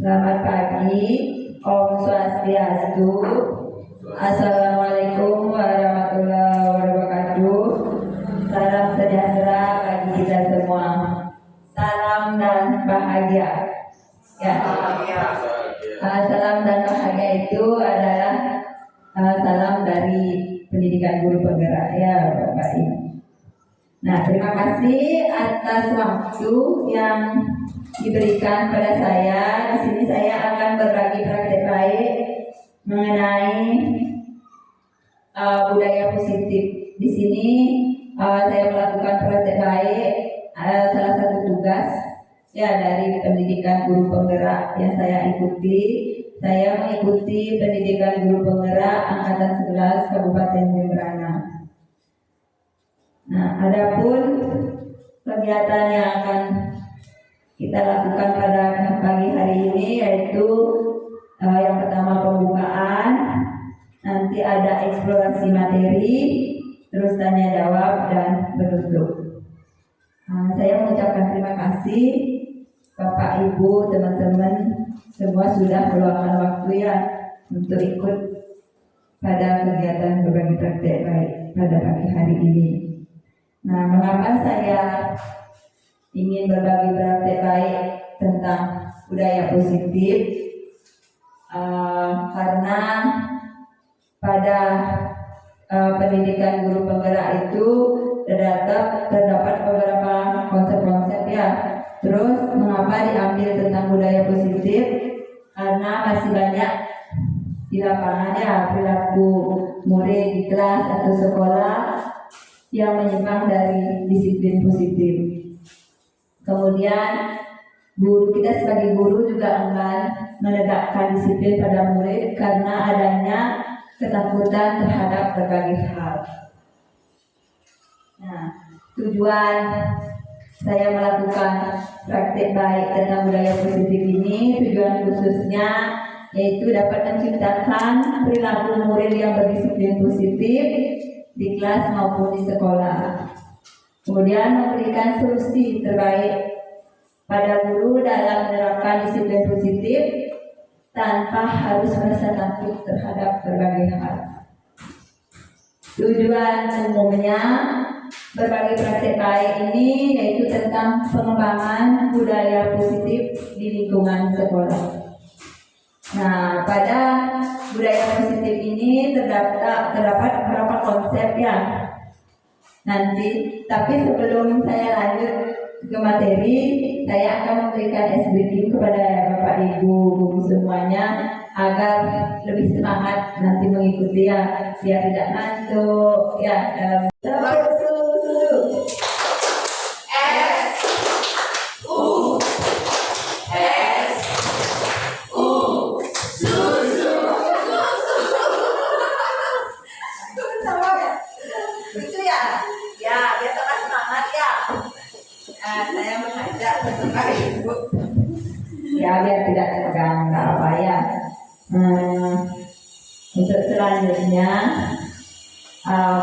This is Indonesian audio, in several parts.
Selamat pagi, Om Swastiastu. Assalamualaikum warahmatullahi wabarakatuh. Salam sejahtera bagi kita semua. Salam dan bahagia. Ya. Salam dan bahagia itu adalah salam dari pendidikan guru penggerak ya Bapak Ibu. Nah, terima kasih atas waktu yang diberikan pada saya. Di sini saya akan berbagi praktek baik mengenai budaya positif. Di sini saya melakukan praktek baik salah satu tugas ya dari pendidikan guru penggerak yang saya ikuti. Saya mengikuti pendidikan guru penggerak angkatan 11 Kabupaten Jemberana. Nah, adapun kegiatan yang akan kita lakukan pada pagi hari ini yaitu yang pertama pembukaan, nanti ada eksplorasi materi, terus tanya jawab dan penutup. Saya mengucapkan terima kasih Bapak Ibu, teman-teman semua sudah meluangkan waktu ya untuk ikut pada kegiatan berbagi praktek baik pada pagi hari ini. Nah, mengapa saya ingin berbagi praktek baik tentang budaya positif? Karena pada pendidikan guru penggerak itu terdapat beberapa konsep-konsep ya. Terus mengapa diambil tentang budaya positif? Karena masih banyak di lapangan ya perilaku murid di kelas atau sekolah yang menyimpang dari disiplin positif. Kemudian guru kita sebagai guru juga enggan menegakkan disiplin pada murid karena adanya ketakutan terhadap berbagai hal. Nah, tujuan saya melakukan praktek baik tentang budaya positif ini, tujuan khususnya yaitu dapat menciptakan perilaku murid yang berdisiplin positif di kelas maupun di sekolah. Kemudian memberikan solusi terbaik pada guru dalam menerapkan disiplin positif tanpa harus merasa takut terhadap berbagai hal. Tujuan umumnya berbagi praktek baik ini yaitu tentang pengembangan budaya positif di lingkungan sekolah. Nah, pada budaya positif ini terdapat beberapa konsep ya. Nanti, tapi sebelum saya lanjut ke materi, saya akan memberikan briefing kepada Bapak Ibu guru semuanya agar lebih semangat nanti mengikuti ya, biar tidak ngantuk ya. Saya mengajak Bapak Ibu ya biar tidak tegang, nggak apa ya. Untuk selanjutnya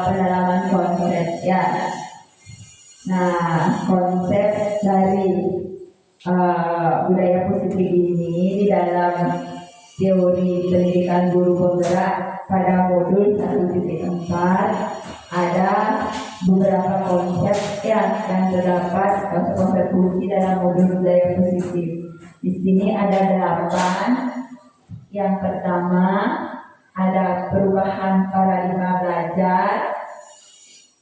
pendalaman konsep ya. Nah, konsep dari budaya positif ini di dalam teori pendidikan guru penggerak pada modul 1.4 ada beberapa konsep yang terdapat konsep kunci dalam modul budaya positif. Di sini ada 8. Yang pertama ada perubahan paradigma belajar.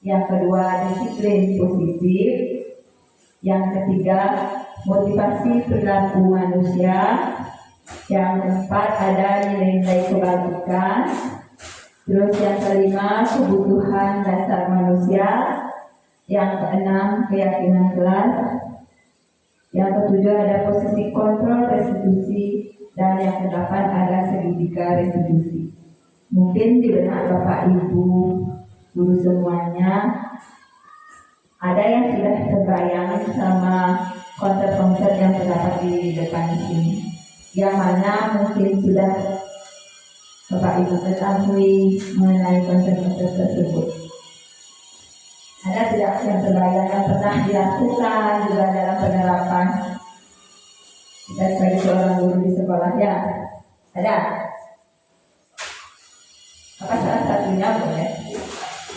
Yang kedua disiplin positif. Yang ketiga motivasi perilaku manusia. Yang keempat ada nilai-nilai kebajikan. Terus yang kelima kebutuhan dasar manusia. Yang keenam keyakinan kelas. Yang ketujuh ada posisi kontrol restitusi. Dan yang kedelapan ada segitiga restitusi. Mungkin di benak Bapak Ibu guru semuanya ada yang sudah terbayang sama konsep-konsep yang terdapat di depan sini. Yang mana mungkin sudah Bapak Ibu ketahui mengenai konsep-konsep tersebut. Ada tidak yang terbayang yang pernah dilakukan juga dalam penerapan Kita sebagai seorang guru di sekolah ya. Ada? Apa salah satunya boleh?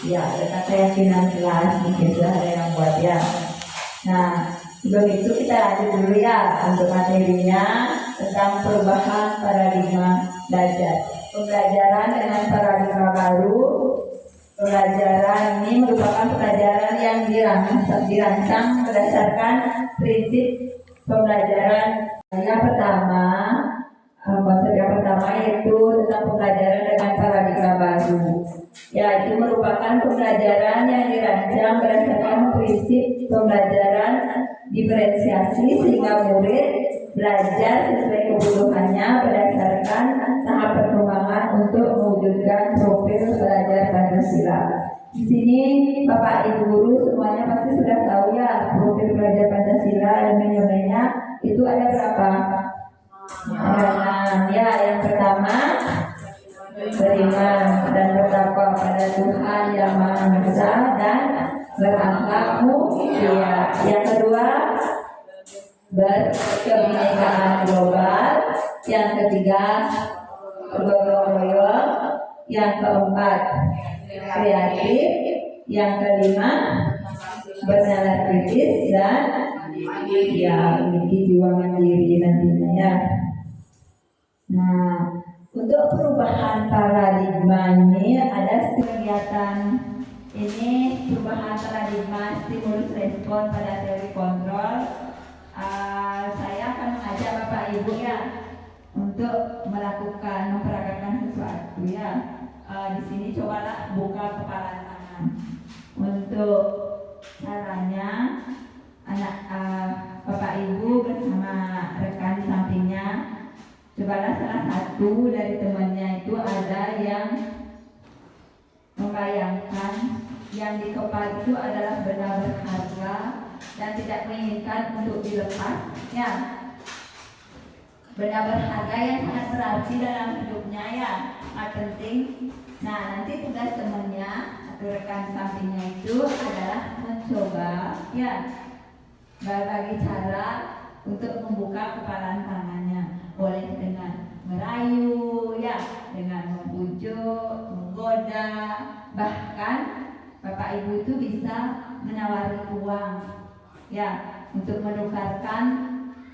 Ya, tentang keyakinan kelas mungkin sudah ada yang buat ya. Nah, sebelum itu kita lanjut dulu ya untuk materinya tentang perubahan paradigma belajar. Pembelajaran dengan paradigma baru. Pembelajaran ini merupakan pembelajaran yang dirancang berdasarkan prinsip pembelajaran. Yang pertama, konsep yang pertama yaitu tentang pembelajaran dengan paradigma baru. Ya, itu merupakan pembelajaran yang dirancang berdasarkan prinsip pembelajaran diferensiasi sehingga murid belajar sesuai kebutuhannya berdasarkan tahap perkembangan untuk mewujudkan profil belajar Pancasila. Di sini Bapak Ibu guru semuanya pasti sudah tahu ya profil belajar Pancasila dan nilainya itu ada berapa? Ya, yang pertama beriman dan bertakwa pada Tuhan yang Maha Esa dan berakhlak mulia. Yang kedua berkebinekaan global. Yang ketiga bergotong royong. Yang keempat kreatif. Yang kelima bernalar kritis dan ya memiliki jiwa mandiri nantinya ya. Nah, untuk perubahan paradigma ini ada kegiatan ini perubahan paradigma stimulus respon pada teori kontrol. Saya akan mengajak Bapak Ibu ya untuk memperagakan sesuatu ya. Di sini cobalah buka kepala tangan. Untuk caranya Bapak Ibu bersama rekan sampingnya cobalah salah satu dari temannya itu ada yang membayangkan yang di kepala itu adalah benda berharga dan tidak menginginkan untuk dilepas ya. Benda berharga yang sangat berarti dalam hidupnya ya, sangat penting. Nah, nanti tugas temannya atau rekan sampingnya itu adalah mencoba ya berbagai cara untuk membuka kepalan tangannya. Boleh dengan merayu ya, dengan membujuk, menggoda, bahkan Bapak Ibu itu bisa menawari uang ya untuk menukarkan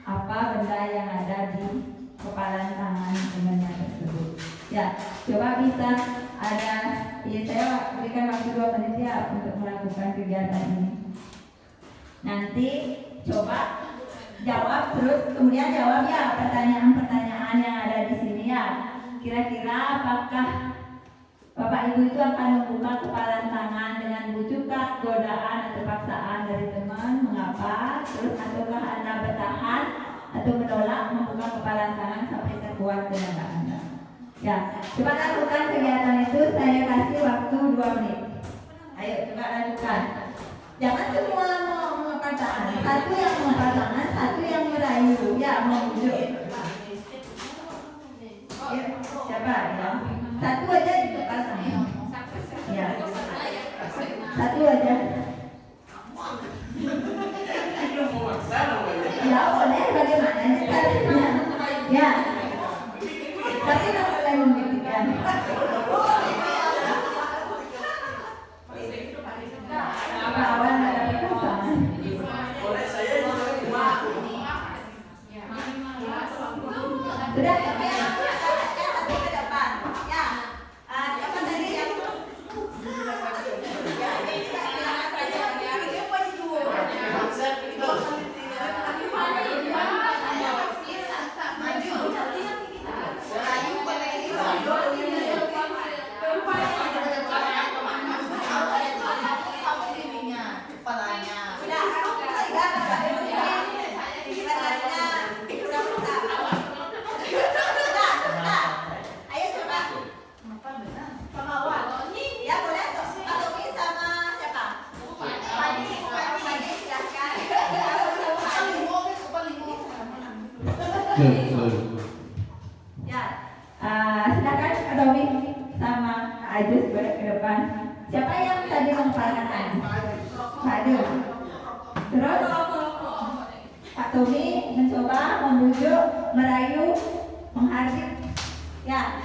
apa benda yang ada di kepalan tangan temannya tersebut. Ya, coba bisa ada ya, saya berikan waktu 2 menit ya untuk melakukan kegiatan ini. Nanti coba jawab terus kemudian jawab ya pertanyaan-pertanyaan yang ada di sini ya. Kira-kira apakah Bapak Ibu itu akan membuka kepalan tangan dengan bujukan, godaan atau paksaan dari teman? Mengapa? Terus ataukah Anda bertahan atau menolak membuka kepalan tangan sampai terkuat tenaga Anda? Ya, coba lakukan kegiatan itu. Saya kasih waktu 2 menit. Ayo coba lakukan. Jangan semua mengangkat tangan. Satu yang mengangkat tangan, satu yang merayu. Ya, membujuk. Ya, siapa ya? Satu aja ditukar tangan. Ya, satu aja. Ya boleh, bagaimana caranya? Ya, tapi tidak boleh membuktikan. Kawan ada perasaan. Sudah. Ya, silakan Kak Domi sama Kak Ajus balik ke depan. Siapa yang tadi mengepalkan tangan? Pak Adil. Terus Pak Tommy mencoba membujuk, merayu, menghardik. Ya.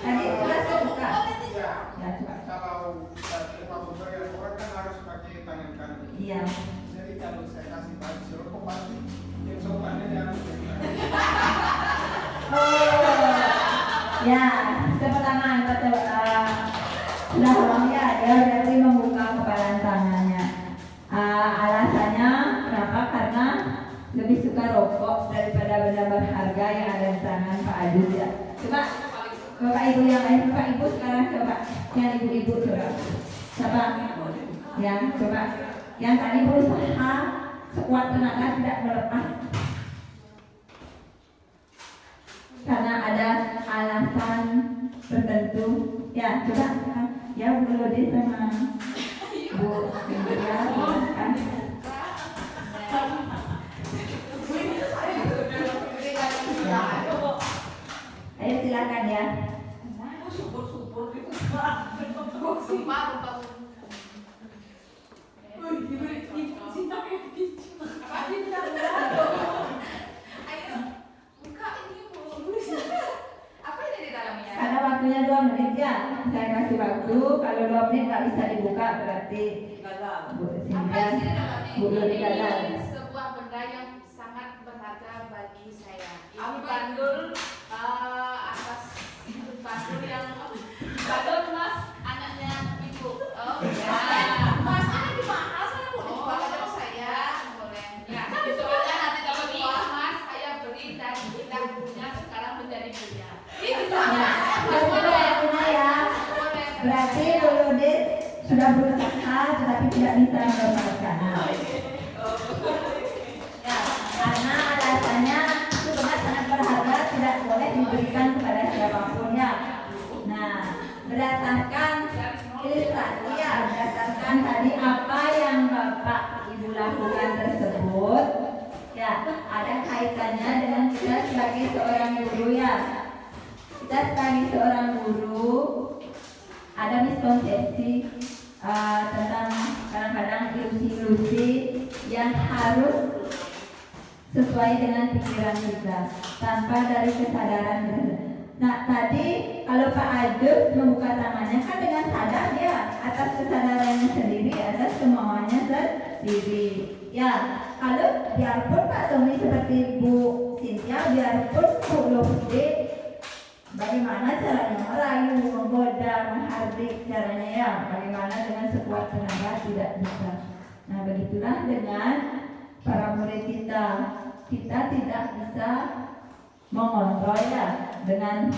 Tadi sudah saya buka. Ya, coba. Kalau terima pemberian orang kan harus pakai tangan kanan. Iya. Jadi kalau saya kasih baju serupuk pasti yang sopannya jangan pakai. Oh. Ya, tepuk tangan betul. Sudah lama ya, dia berarti membuka kepalan tangannya. Alasannya kenapa? Karena lebih suka rokok daripada benda berharga yang ada di tangan Pak Adus ya. Coba Bapak Ibu yang lain, Bapak Ibu sekarang coba yang ibu-ibu coba. Coba, ya coba. Yang tadi berusaha sekuat tenaga tidak melepas karena ada alasan tertentu. Ya coba, ya Bu Lodi sama Bu Cynthia silakan. Ya. Ayo silakan ya. Karena waktunya 2 menit ya, saya kasih waktu. Kalau 2 menit nggak bisa dibuka berarti Bu Cynthia, Bu Lodi gagal. Sebuah benda yang sangat berharga bagi saya. Ini bandul atas bandul yang bandul Mas anaknya Ibu. Oh ya. Mas anak mahal saya mau dijual aja saya boleh. Ya. Soalnya nanti kalau dijual Mas saya beli dan tidak punya sekarang menjadi punya. Ini Ya, punya ya. Berarti Bu Lodi sudah berusaha tetapi tidak bisa mendapatkan. Ya, karena alasannya itu benar sangat berharga, tidak boleh diberikan kepada siapapun ya. Nah, berdasarkan ilustrasi ya, berdasarkan tadi apa yang Bapak Ibu lakukan tersebut, ya ada kaitannya dengan kita sebagai seorang guru ya. Kita sebagai seorang guru ada miskonsepsi tentang kadang-kadang ilusi-ilusi yang harus sesuai dengan pikiran kita tanpa dari kesadaran kita. Nah tadi kalau Pak Adus membuka tangannya kan dengan sadar dia atas kesadarannya sendiri, atas kemauannya sendiri. Ya kalau biarpun Pak Tommy seperti Bu Cynthia, biarpun Bu Lodi, bagaimana caranya merayu, menggoda, menghardik caranya ya, bagaimana dengan sekuat tenaga tidak bisa. Nah begitulah dengan para murid kita tidak bisa mengontrol ya dengan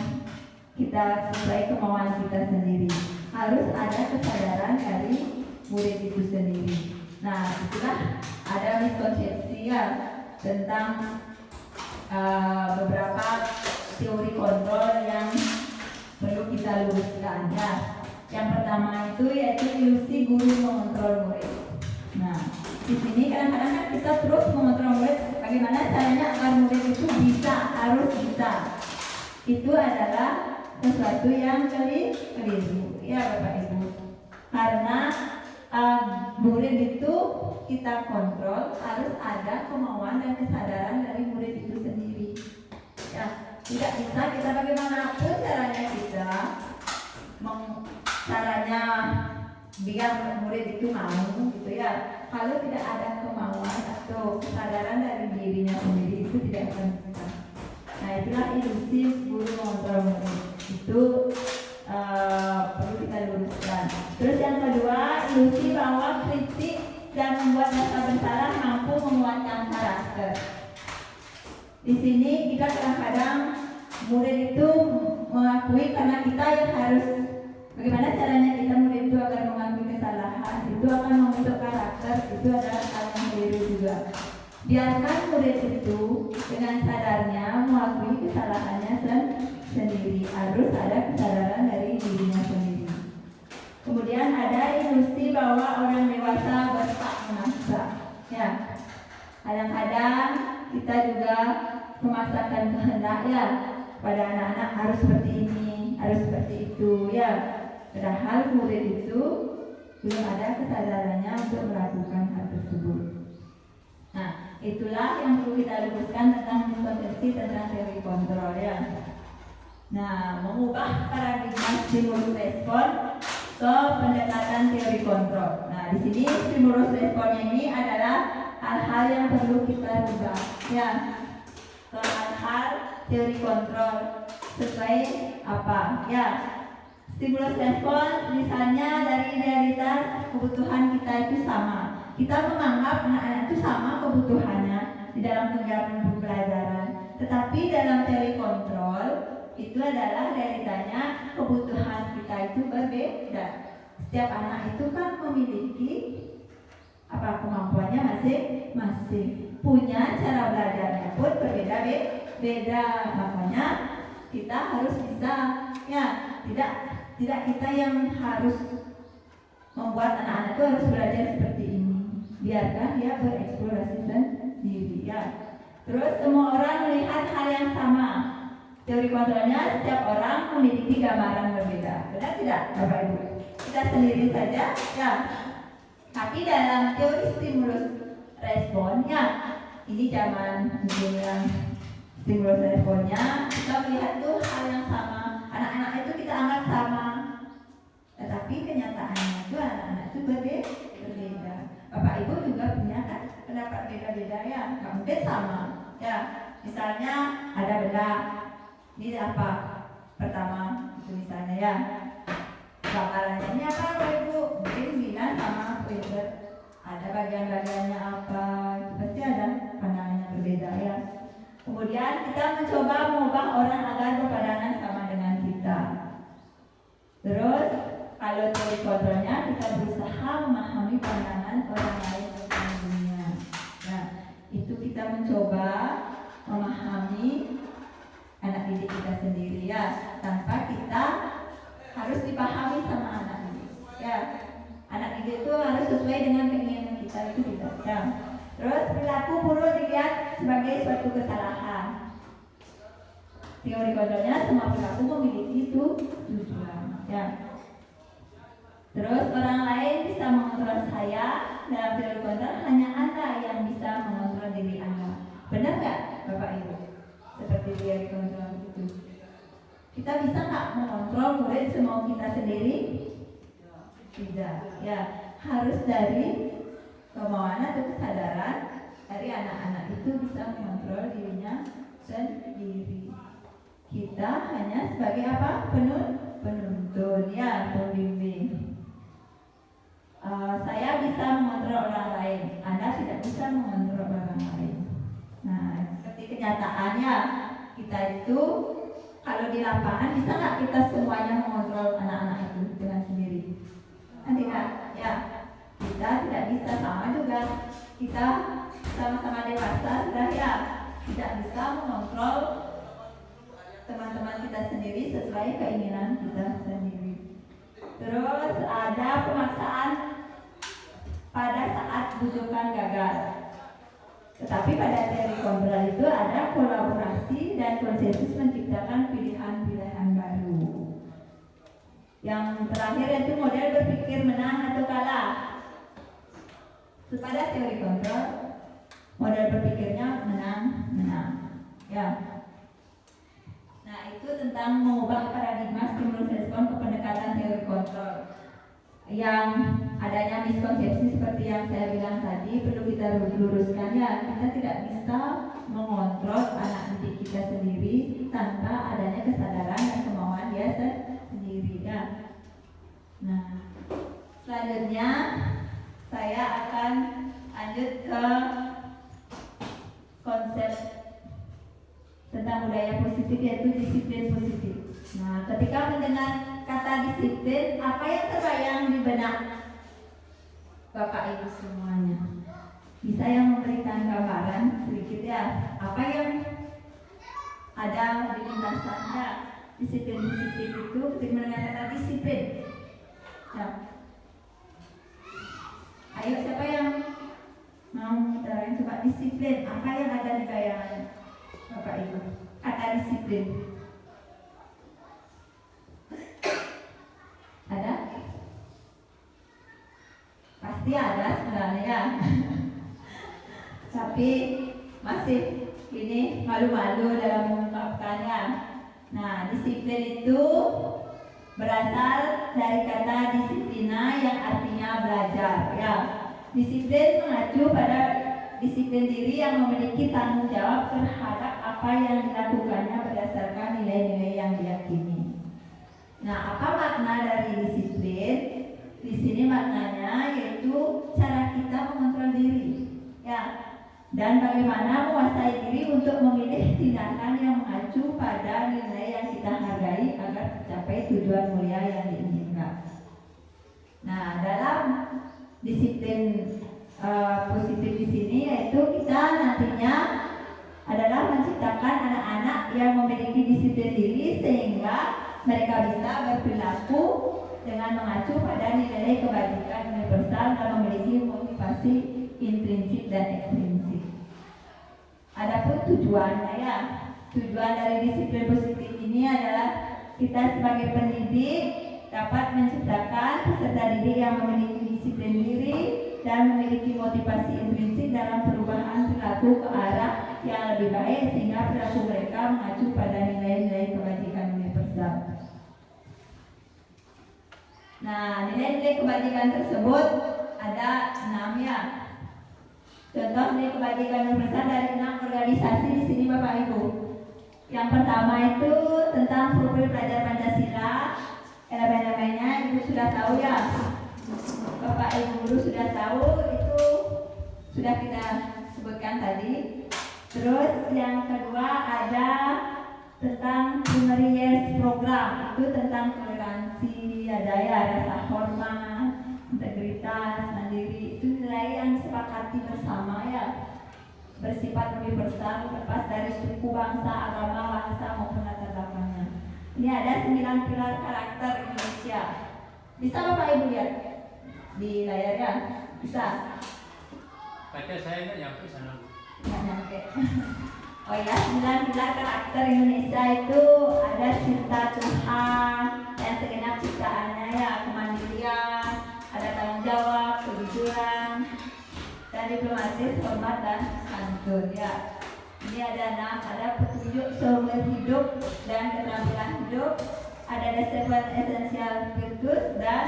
kita sesuai kemauan kita sendiri. Harus ada kesadaran dari murid itu sendiri. Nah itulah ada miskonsepsi ya tentang beberapa teori kontrol yang perlu kita luruskan ya. Yang pertama itu yaitu ilusi guru mengontrol murid. Nah di sini kadang-kadang kan kita terus mengontrol murid. Bagaimana caranya agar murid itu harus bisa. Itu adalah sesuatu yang keliru ya Bapak Ibu. Karena murid itu kita kontrol harus ada kemauan dan kesadaran dari murid itu sendiri. Ya, tidak bisa kita bagaimanapun caranya kita caranya biar murid itu mau gitu ya. Kalau tidak ada kemauan atau kesadaran dari dirinya sendiri itu tidak akan bisa. Nah itulah ilusi guru mengontrol murid. Itu perlu kita luruskan. Terus yang kedua, ilusi bahwa kritik dan membuat rasa bersalah mampu menguatkan karakter. Di sini kita kadang-kadang murid itu mengakui karena kita yang harus. Bagaimana caranya kita murid itu agar mengakui kesalahan, itu akan membentuk karakter, itu adalah hal yang keliru juga. Biarkan murid itu dengan sadarnya mengakui kesalahannya sendiri. Harus ada kesadaran dari dirinya sendiri. Kemudian ada ilusi bahwa orang dewasa berhak memaksa. Ya, kadang-kadang kita juga memaksakan kehendak ya pada anak-anak harus seperti ini, harus seperti itu ya. Padahal murid itu belum ada kesadarannya untuk melakukan hal tersebut. Nah, itulah yang perlu kita luruskan tentang miskonsepsi tentang teori kontrol ya. Nah, mengubah paradigma stimulus respon ke pendekatan teori kontrol. Nah, di sini stimulus responnya ini adalah hal-hal yang perlu kita rubah ya ke hal-hal teori kontrol sesuai apa ya. Stimulus respon misalnya dari realitas kebutuhan kita itu sama. Kita menganggap anak-anak itu sama kebutuhannya di dalam kegiatan pembelajaran. Tetapi dalam teori kontrol itu adalah realitanya kebutuhan kita itu berbeda. Setiap anak itu kan memiliki kemampuannya masing-masing. Punya cara belajarnya pun berbeda-beda. Makanya kita harus bisa ya, tidak kita yang harus membuat anak-anak itu harus belajar seperti ini. Biarkan dia bereksplorasi sendiri ya. Terus semua orang melihat hal yang sama. Teori kontrolnya setiap orang memiliki gambaran berbeda. Benar tidak Bapak Ibu? Kita sendiri saja ya. Tapi dalam teori stimulus respon ya, ini zaman yang stimulus responnya kita melihat tuh hal yang sama. Anak-anak itu kita anggap sama. Tetapi kenyataannya itu anak-anak itu berbeda. Bapak Ibu juga punya kan pendapat beda-beda ya, nggak mungkin sama ya. Misalnya ada benda, ini apa? Pertama itu misalnya ya, gambarannya ini apa Bapak Ibu? Mungkin bilang sama printer, ada bagian-bagiannya apa? Pasti ada pandangannya berbeda ya. Kemudian kita mencoba mengubah orang agar berpandangan sama dengan kita. Terus kalau teori kontrolnya kita berusaha memahami pandangan orang lain tentang dunia. Nah, itu kita mencoba memahami anak didik kita sendiri ya, tanpa kita harus dipahami sama anak didik. Ya, anak didik itu harus sesuai dengan keinginan kita itu tidak. Ya. Terus perilaku buruk dilihat sebagai suatu kesalahan. Teori kontrolnya semua perilaku memiliki tujuan. Ya. Terus orang lain bisa mengontrol saya. Dalam teori kontrol hanya Anda yang bisa mengontrol diri Anda. Benar nggak Bapak Ibu? Seperti teori kontrol itu. Kita bisa nggak mengontrol murid semau kita sendiri? Tidak. Ya, harus dari kemauan atau kesadaran dari anak-anak itu bisa mengontrol dirinya sendiri. Kita hanya sebagai apa? Penuntun ya, pembimbing. Saya bisa mengontrol orang lain, Anda tidak bisa mengontrol orang lain. Nah, seperti kenyataannya kita itu kalau di lapangan bisa nggak kita semuanya mengontrol anak-anak itu dengan sendiri? Tidak, ya. Kita tidak bisa, sama juga kita sama-sama dewasa sudah ya tidak bisa mengontrol teman-teman kita sendiri sesuai keinginan kita sendiri. Terus ada pemaksaan pada saat bujukan gagal. Tetapi pada teori kontrol itu ada kolaborasi dan konsensus menciptakan pilihan-pilihan baru. Yang terakhir itu model berpikir menang atau kalah. Pada teori kontrol, model berpikirnya menang. Ya. Nah, itu tentang mengubah paradigma stimulus respon ke pendekatan teori kontrol. Yang adanya miskonsepsi seperti yang saya bilang tadi perlu kita luruskan ya. Kita tidak bisa mengontrol anak didik kita sendiri tanpa adanya kesadaran dan kemauan dia sendiri ya. Nah, selanjutnya saya akan lanjut ke konsep tentang budaya positif, yaitu disiplin positif. Nah, ketika mendengar kata disiplin, apa yang terbayang di benak Bapak Ibu semuanya? Bisa yang memberikan gambaran sedikit ya, apa yang ada di lintasannya? Disiplin positif itu ketika mendengar kata disiplin ya. Ayo, siapa yang mau mengutarakan coba disiplin, apa yang ada di bayangan Bapak Ibu? Kata disiplin ada? Pasti ada sebenarnya. Siapa tapi masih ini malu-malu dalam mengungkapkannya. Nah, disiplin itu berasal dari kata disiplina yang artinya belajar. Ya, disiplin mengacu pada disiplin diri yang memiliki tanggung jawab terhadap apa yang dilakukannya berdasarkan nilai-nilai yang diyakini. Nah, apa makna dari disiplin? Di sini maknanya yaitu cara kita mengontrol diri, ya, dan bagaimana menguasai diri untuk memilih tindakan yang mengacu pada nilai yang kita hargai agar tercapai tujuan mulia yang diinginkan. Nah, dalam disiplin positif di sini yaitu kita nantinya adalah menciptakan anak-anak yang memiliki disiplin diri sehingga mereka bisa berperilaku dengan mengacu pada nilai kebajikan universal dan memiliki motivasi intrinsik dan ekstrinsik. Adapun tujuannya, ya, tujuan dari disiplin positif ini adalah kita sebagai pendidik dapat menciptakan peserta didik yang memiliki disiplin diri dan memiliki motivasi intrinsik dalam perubahan perilaku ke arah yang lebih baik sehingga perilaku mereka mengacu pada nilai-nilai kebajikan universal. Nah, nilai-nilai kebajikan tersebut ada 6, ya. Contoh nilai kebajikan universal dari 6 organisasi di sini Bapak Ibu. Yang pertama itu tentang profil pelajar Pancasila. Elemen-elemennya Ibu sudah tahu, ya. Bapak Ibu guru sudah tahu, itu sudah kita sebutkan tadi. Terus yang kedua ada tentang primary years program, itu tentang toleransi, ada ya, rasa hormat, integritas, mandiri, itu nilai yang disepakati bersama, ya, bersifat universal, lepas dari suku, bangsa, agama, bahasa maupun latar belakangnya. Ini ada 9 pilar karakter Indonesia. Bisa Bapak Ibu lihat di layar, ya? Bisa? Pakai saya nggak nyampe sana. Nggak nyampe. Oh ya, 9 pilar karakter Indonesia itu ada cinta Tuhan dan segenap ciptaannya, ya, kemandirian, ada tanggung jawab, kejujuran, dan diplomatis, hormat dan santun, ya. Ini ada 6, ada petunjuk seumur hidup dan keterampilan hidup, ada the 7 essential virtues dan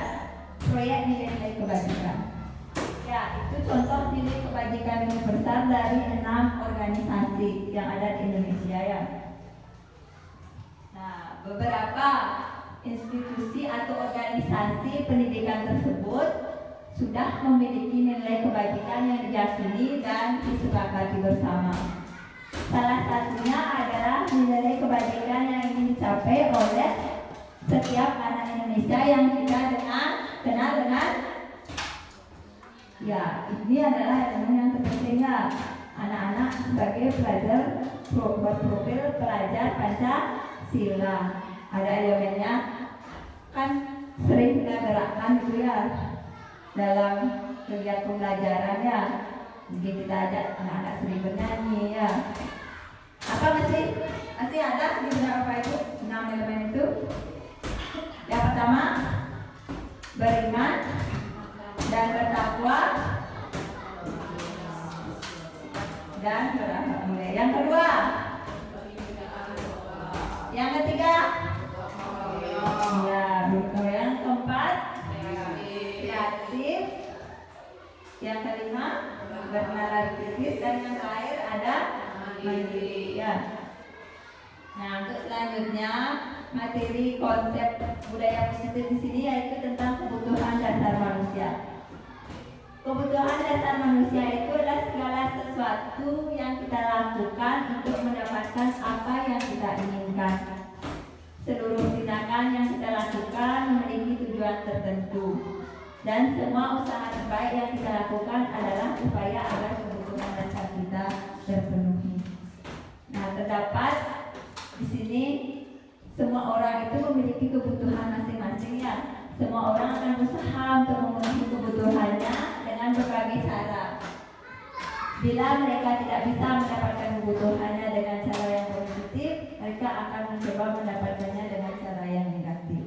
proyek nilai-nilai kebajikan. Ya, itu contoh nilai kebajikan universal dari 6 organisasi yang ada di Indonesia, ya. Nah, beberapa institusi atau organisasi pendidikan tersebut sudah memiliki nilai kebajikan yang diyakini dan disepakati bersama. Salah satunya adalah nilai kebajikan yang ingin dicapai oleh setiap anak Indonesia yang kita kenal dengan, ya, ini adalah elemen yang terpenting, ya. Anak-anak sebagai pelajar berprofil pelajar Pancasila. Ada elemennya, kan sering kita gerakkan gitu, ya, dalam kegiatan pembelajarannya. Mungkin kita ajak anak-anak sering bernyanyi, ya. Apa masih ada di benak Bapak Ibu 6 elemen itu? Yang pertama, beriman dan bertakwa dan berakhlak mulia. Yang kedua, yang ketiga, ya, yang keempat, kreatif. Yang kelima, bernalar kritis, dan yang terakhir ada mandiri, ya. Nah, untuk selanjutnya materi konsep budaya positif di sini yaitu tentang kebutuhan dasar manusia. Kebutuhan dasar manusia itu adalah segala sesuatu yang kita lakukan untuk mendapatkan apa yang kita inginkan. Seluruh tindakan yang kita lakukan memiliki tujuan tertentu, dan semua usaha terbaik yang kita lakukan adalah upaya agar kebutuhan dasar kita terpenuhi. Nah, terdapat di sini semua orang itu memiliki kebutuhan masing-masing, ya. Semua orang akan berusaha untuk memenuhi kebutuhannya dengan berbagai cara. Bila mereka tidak bisa mendapatkan kebutuhannya dengan cara yang positif, mereka akan mencoba mendapatkannya dengan cara yang negatif.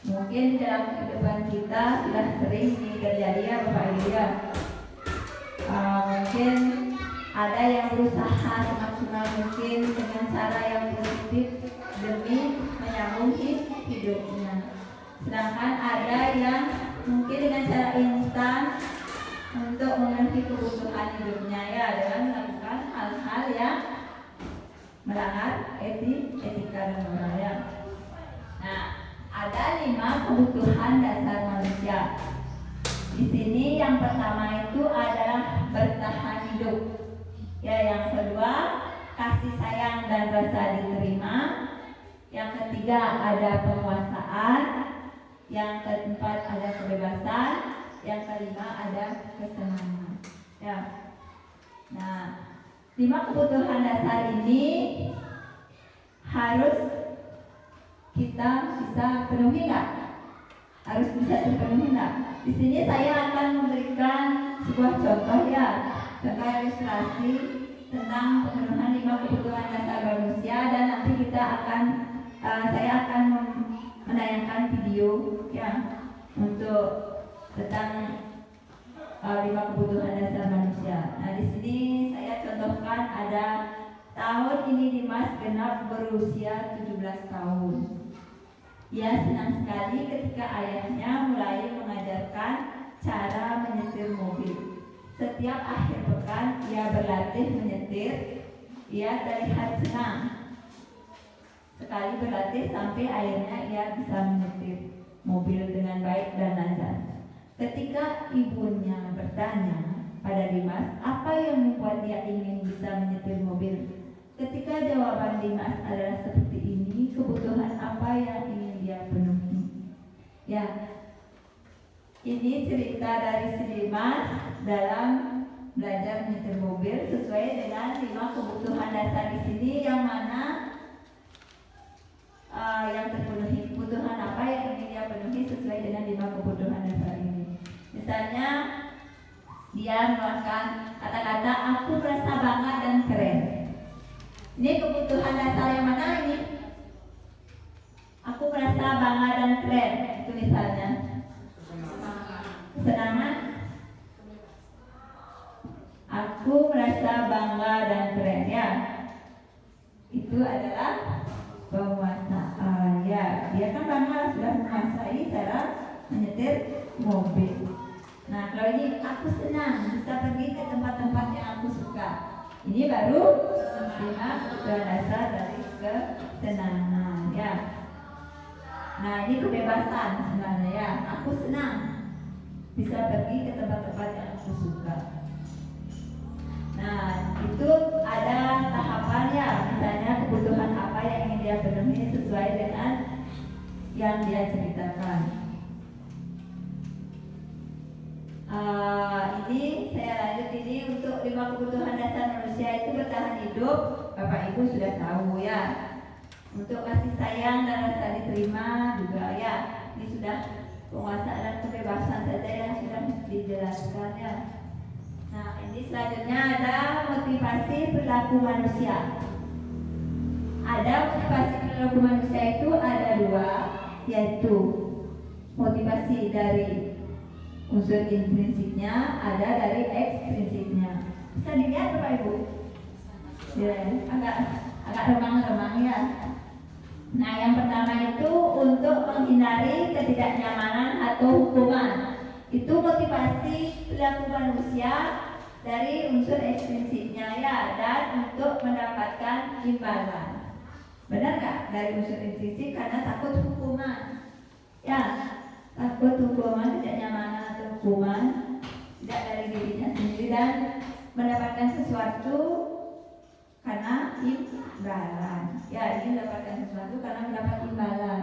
Mungkin dalam kehidupan kita sudah sering terjadi, ya Bapak Ibu, ya. Mungkin ada yang berusaha semaksimal mungkin dengan cara yang positif demi menyambung hidupnya. Sedangkan ada yang mungkin dengan cara instan untuk memenuhi kebutuhan hidupnya ya, dengan melakukan hal-hal yang melanggar etika dan moral ya. Nah, ada 5 kebutuhan dasar manusia. Di sini yang pertama itu adalah bertahan hidup. Ya, yang kedua kasih sayang dan rasa diterima. Yang ketiga ada penguasaan. Yang keempat ada kebebasan. Yang kelima ada kesenangan. Ya. Nah, 5 kebutuhan dasar ini harus kita bisa penuhi nggak? Harus bisa terpenuhi nggak? Di sini saya akan memberikan sebuah contoh ya, contoh ilustrasi tentang pemenuhan 5 kebutuhan dasar manusia, dan nanti kita akan saya akan menayangkan video ya untuk tentang 5 kebutuhan dasar manusia. Nah, di sini saya contohkan ada tahun ini Dimas genap berusia 17 tahun. Ia senang sekali ketika ayahnya mulai mengajarkan cara menyetir mobil. Setiap akhir pekan ia berlatih menyetir. Ia terlihat senang sekali berlatih sampai akhirnya ia bisa menyetir mobil dengan baik dan lancar. Ketika ibunya bertanya pada Dimas apa yang membuat dia ingin bisa menyetir mobil, ketika jawaban Dimas adalah seperti ini, kebutuhan apa yang ingin dia penuhi? Ya, ini cerita dari si Dimas dalam belajar menyetir mobil sesuai dengan 5 kebutuhan dasar di sini, yang mana yang terpenuhi. Kebutuhan apa yang ingin dia penuhi sesuai dengan 5 kebutuhan dasar ini. Misalnya dia mengatakan kata-kata aku merasa bangga dan keren. Ini kebutuhan dasar yang mana ini? Aku merasa bangga dan keren. Itu misalnya kesenangan. Aku merasa bangga dan keren ya. Itu adalah penguasaan ya. Dia kan bangga sudah menguasai cara menyetir mobil. Nah, kalau ini aku senang bisa pergi ke tempat-tempat yang aku suka. Ini baru 5 dasar dari kesenangan ya. Nah, ini kebebasan sebenarnya ya. Aku senang bisa pergi ke tempat-tempat yang aku suka. Nah, itu ada tahapannya. Misalnya kebutuhan apa yang ingin dia penuhi sesuai dengan yang dia ceritakan. Ini saya lanjut, ini untuk 5 kebutuhan dasar manusia itu bertahan hidup. Bapak Ibu sudah tahu ya. Untuk kasih sayang dan rasa diterima juga ya. Ini sudah penguasaan dan kebebasan saja yang sudah dijelaskan ya. Nah, ini selanjutnya ada motivasi perilaku manusia. Ada motivasi perilaku manusia itu ada 2, yaitu motivasi dari unsur intrinsiknya, ada dari ekstrinsiknya. Bisa dilihat Bapak Ibu? Ya, agak remang-remang ya. Nah, yang pertama itu untuk menghindari ketidaknyamanan atau hukuman. Itu motivasi perilaku manusia dari unsur ekstrinsiknya ya, dan untuk mendapatkan imbalan. Benar nggak? Dari unsur intrinsik karena takut hukuman. Ya, takut hukuman, tidak nyaman atau hukuman tidak dari dirinya sendiri, dan mendapatkan sesuatu karena imbalan. Ya, ini mendapatkan sesuatu karena mendapat imbalan.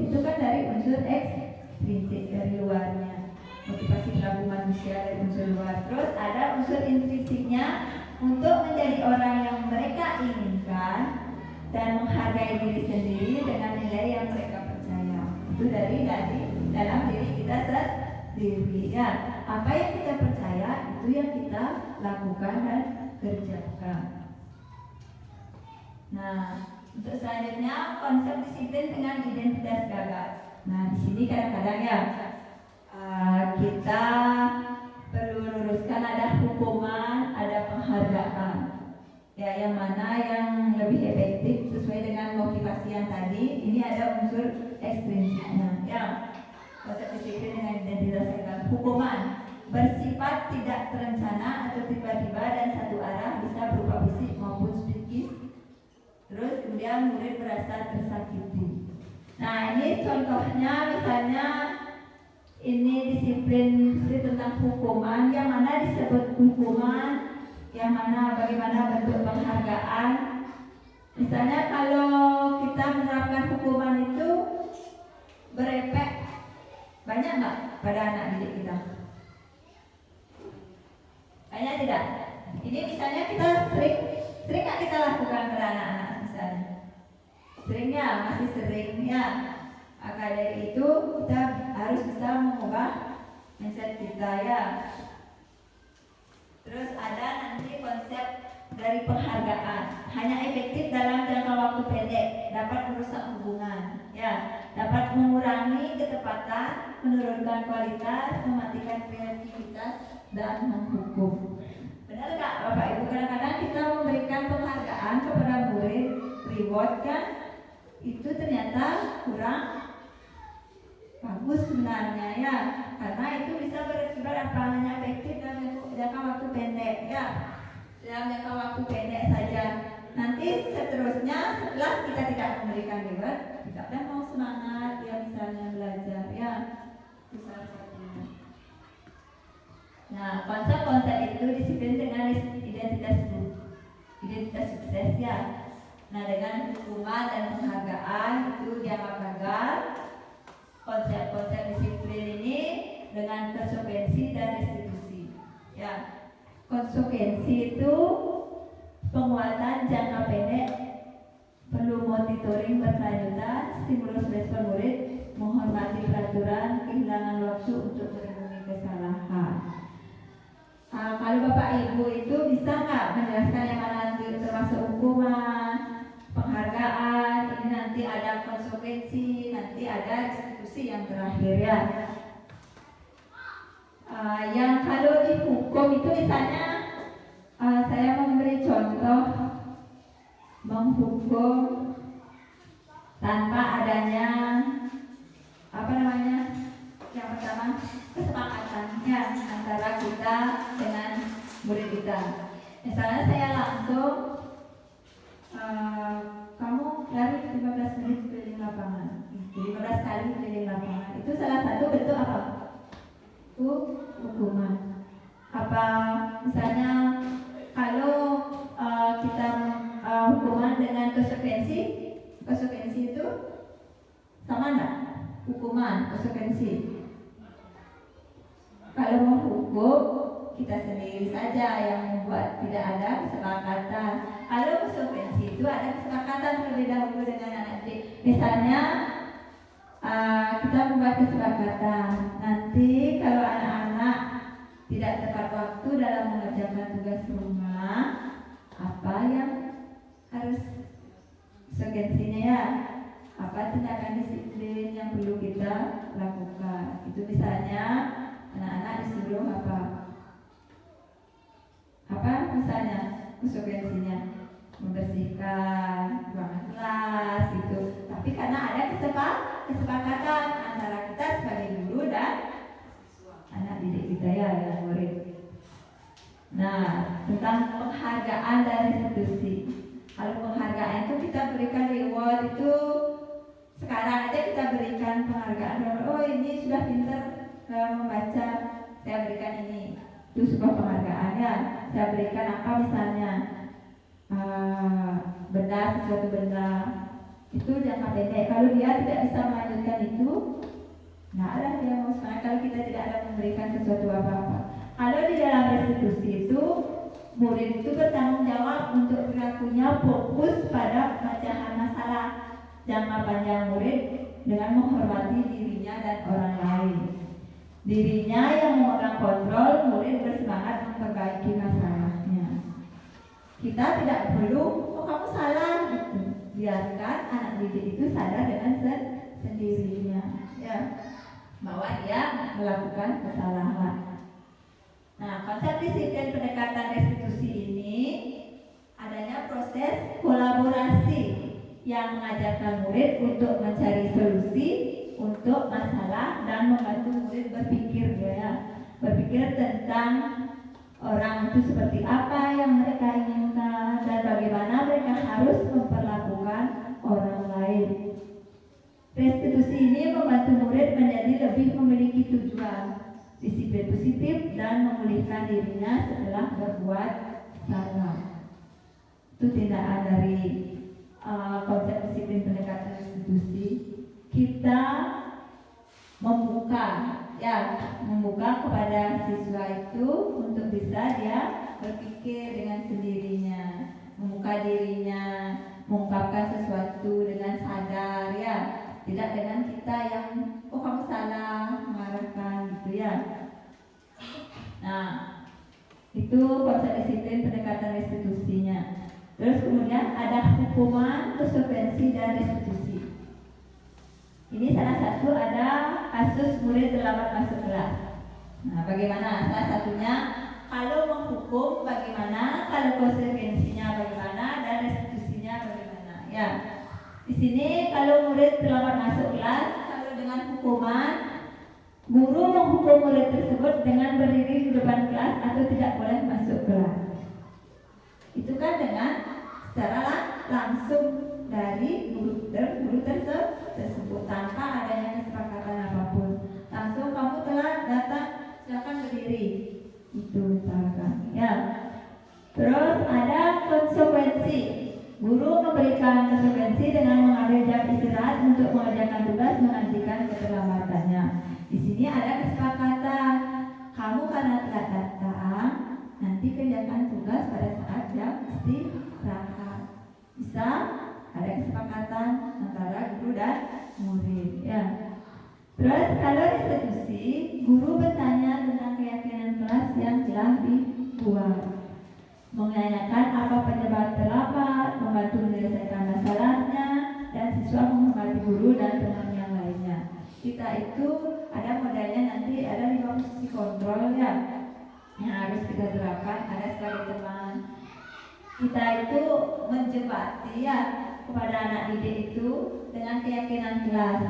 Itu kan dari unsur ekstrinsik, dari luarnya. Motivasi perilaku manusia dari unsur luar. Terus ada unsur intrinsiknya untuk menjadi orang yang mereka inginkan dan menghargai diri sendiri dengan nilai yang mereka percaya. Itu dari dalam diri kita sendiri ya. Apa yang kita percaya itu yang kita lakukan dan kerjakan. Nah, untuk selanjutnya konsep disiplin dengan identitas gagah. Nah, di sini kadang-kadang ya kita perlu luruskan kan ada hukuman, ada penghargaan. Ya, yang mana yang lebih efektif sesuai dengan motivasi yang tadi. Ini ada unsur ekstrinsiknya. Ya, konsep disiplin dengan identitas legal. Hukuman bersifat tidak terencana atau tiba-tiba dan satu arah, bisa berupa fisik maupun psikis. Terus kemudian murid merasa tersakiti. Nah, ini contohnya, misalnya ini disiplin tentang hukuman, yang mana disebut hukuman, yang mana bagaimana bentuk penghargaan. Misalnya kalau kita menerapkan hukuman itu berefek banyak nggak pada anak didik kita? Banyak tidak? Ini misalnya kita sering nggak kita lakukan pada anak-anak misalnya? Seringnya, masih sering ya. Maka dari itu kita harus bisa mengubah mindset kita ya. Terus ada nanti konsep dari penghargaan, hanya efektif dalam jangka waktu pendek, dapat merusak hubungan, ya, dapat mengurangi ketepatan, menurunkan kualitas, mematikan kreativitas dan menghukum. Benar nggak Bapak Ibu? Kadang-kadang kita memberikan penghargaan kepada murid, reward kan, itu ternyata kurang bagus sebenarnya ya, karena itu bisa berakibat apa, hanya efektif dalam jangka waktu pendek ya, dalam jangka waktu pendek saja. Nanti seterusnya setelah kita tidak memberikan reward, kita kan mau semangat ya, misalnya belajar ya, itu salah satunya. Nah, konsep-konsep itu disiplin dengan identitas sukses ya. Nah, dengan hukuman dan penghargaan itu dianggap gagal. Konsep-konsep disiplin ini dengan konsekuensi dan restitusi. Ya, konsekuensi itu penguatan jangka pendek, perlu monitoring berkelanjutan, stimulus respon murid, menghormati peraturan, kehilangan waktu untuk melindungi kesalahan. Kalau Bapak Ibu itu bisa nggak menjelaskan yang mana termasuk hukuman, penghargaan, ini nanti ada konsekuensi, nanti ada restitusi yang terakhir ya. Yang kalau dihukum itu misalnya saya memberi contoh menghukum tanpa adanya yang pertama kesepakatannya antara kita dengan murid kita. Misalnya saya langsung kamu lari 15 menit keliling lapangan, 15 kali keliling lapangan, itu salah satu bentuk apa? Hukuman. Apa misalnya kalau kita hukuman dengan konsekuensi itu sama enggak? Hukuman, konsekuensi. Kalau mau hukum, kita sendiri saja yang membuat, tidak ada kesepakatan. Kalau konsekuensi itu ada kesepakatan terlebih dahulu dengan anak didik. Misalnya kita membuat kesepakatan, nanti kalau anak-anak tidak tepat waktu dalam mengerjakan tugas rumah, apa yang harus konsekuensinya ya? Apa tindakan disiplin yang perlu kita lakukan? Itu misalnya anak-anak disuruh apa misalnya konsekuensinya membersihkan ruangan kelas gitu. Tapi karena ada kesepakatan antara kita sebagai guru dan anak didik kita ya, yang murid. Nah, tentang penghargaan dan restitusi. Kalau penghargaan itu kita berikan reward itu, sekarang aja kita berikan penghargaan. Oh, ini sudah pintar membaca, saya berikan ini. Itu sebuah penghargaan ya. Saya berikan apa misalnya sesuatu benda itu jangka pendek. Kalau dia tidak bisa melanjutkan itu, nggak ada dia mau semangat kalau kita tidak ada memberikan sesuatu apa-apa. Kalau di dalam restitusi itu, murid itu bertanggung jawab untuk perilakunya, fokus pada pemecahan masalah jangka panjang murid dengan menghormati dirinya dan orang lain. Dirinya yang memegang kontrol, murid bersemangat memperbaiki masalahnya. Kita tidak perlu, kamu salah gitu. Biarkan anak didik itu sadar dengan sendirinya, ya, bahwa dia melakukan kesalahan. Nah, konsep disiplin pendekatan restitusi ini adanya proses kolaborasi yang mengajarkan murid untuk mencari solusi untuk masalah dan membantu murid berpikir berpikir tentang orang itu seperti apa yang mereka inginkan dan bagaimana mereka harus memperlakukan orang lain. Restitusi ini membantu murid menjadi lebih memiliki tujuan, disiplin positif dan memulihkan dirinya setelah berbuat salah. Itu tindakan dari konsep disiplin pendekatan restitusi. Kita membuka kepada siswa itu untuk bisa dia berpikir dengan sendirinya, membuka dirinya, mengungkapkan sesuatu dengan sadar ya, tidak dengan kita yang kamu salah mengarahkan gitu ya. Nah, itu konsep disiplin pendekatan restitusinya. Terus kemudian ada hukuman, konsekuensi dan restitusi. Ini salah satu ada kasus murid terlambat masuk kelas. Nah, bagaimana? Salah satunya kalau menghukum bagaimana, kalau konsekuensinya bagaimana dan restitusinya bagaimana. Ya, di sini kalau murid terlambat masuk kelas, kalau dengan hukuman, guru menghukum murid tersebut dengan berdiri di depan kelas atau tidak boleh masuk kelas. Itu kan dengan secara langsung dari guru tersebut tanpa adanya kesepakatan apapun. Langsung kamu telah datang, silakan berdiri. Itu misalkan. Ya. Terus ada konsekuensi. Guru memberikan konsekuensi dengan mengambil jam istirahat untuk mengerjakan tugas menghentikan keterlambatannya. Di sini ada kesepakatan. Kamu karena tidak datang, nanti kerjakan tugas pada saat jam istirahat. Bisa ada kesepakatan antara guru dan murid ya. Terus kalau restitusi, guru bertanya tentang keyakinan kelas yang telah dibuat, menanyakan apa penyebab terlambat, membantu menyelesaikan masalahnya, dan siswa menghormati guru dan teman yang lainnya. Kita itu ada modelnya nanti ada 5 posisi kontrol ya, yang harus kita terapkan. Ada sebagai teman, kita itu menjembatani ya kepada anak didik itu dengan keyakinan kelas.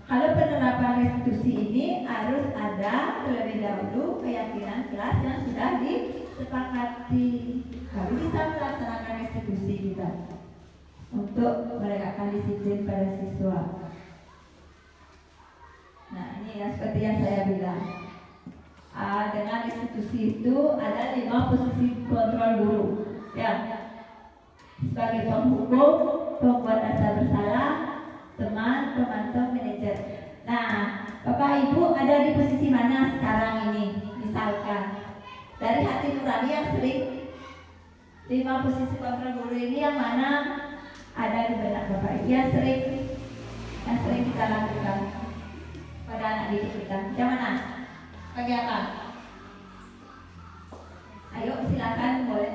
Kalau penerapan restitusi ini harus ada terlebih dahulu keyakinan kelas yang sudah disepakati. Baru bisa melaksanakan restitusi kita untuk menegakkan disiplin pada siswa. Nah, ini ya seperti yang saya bilang. Dengan restitusi itu ada 5 posisi kontrol guru. Ya, sebagai penghukum, pembuat rasa bersalah, teman, pemantau, manajer. Nah, Bapak Ibu ada di posisi mana sekarang ini? Misalkan dari hati nurani yang sering 5 posisi kontrol guru ini yang mana ada di benak Bapak Ibu yang sering kita lakukan pada anak didik kita. Yang mana? Bagi apa? Ayo silakan boleh.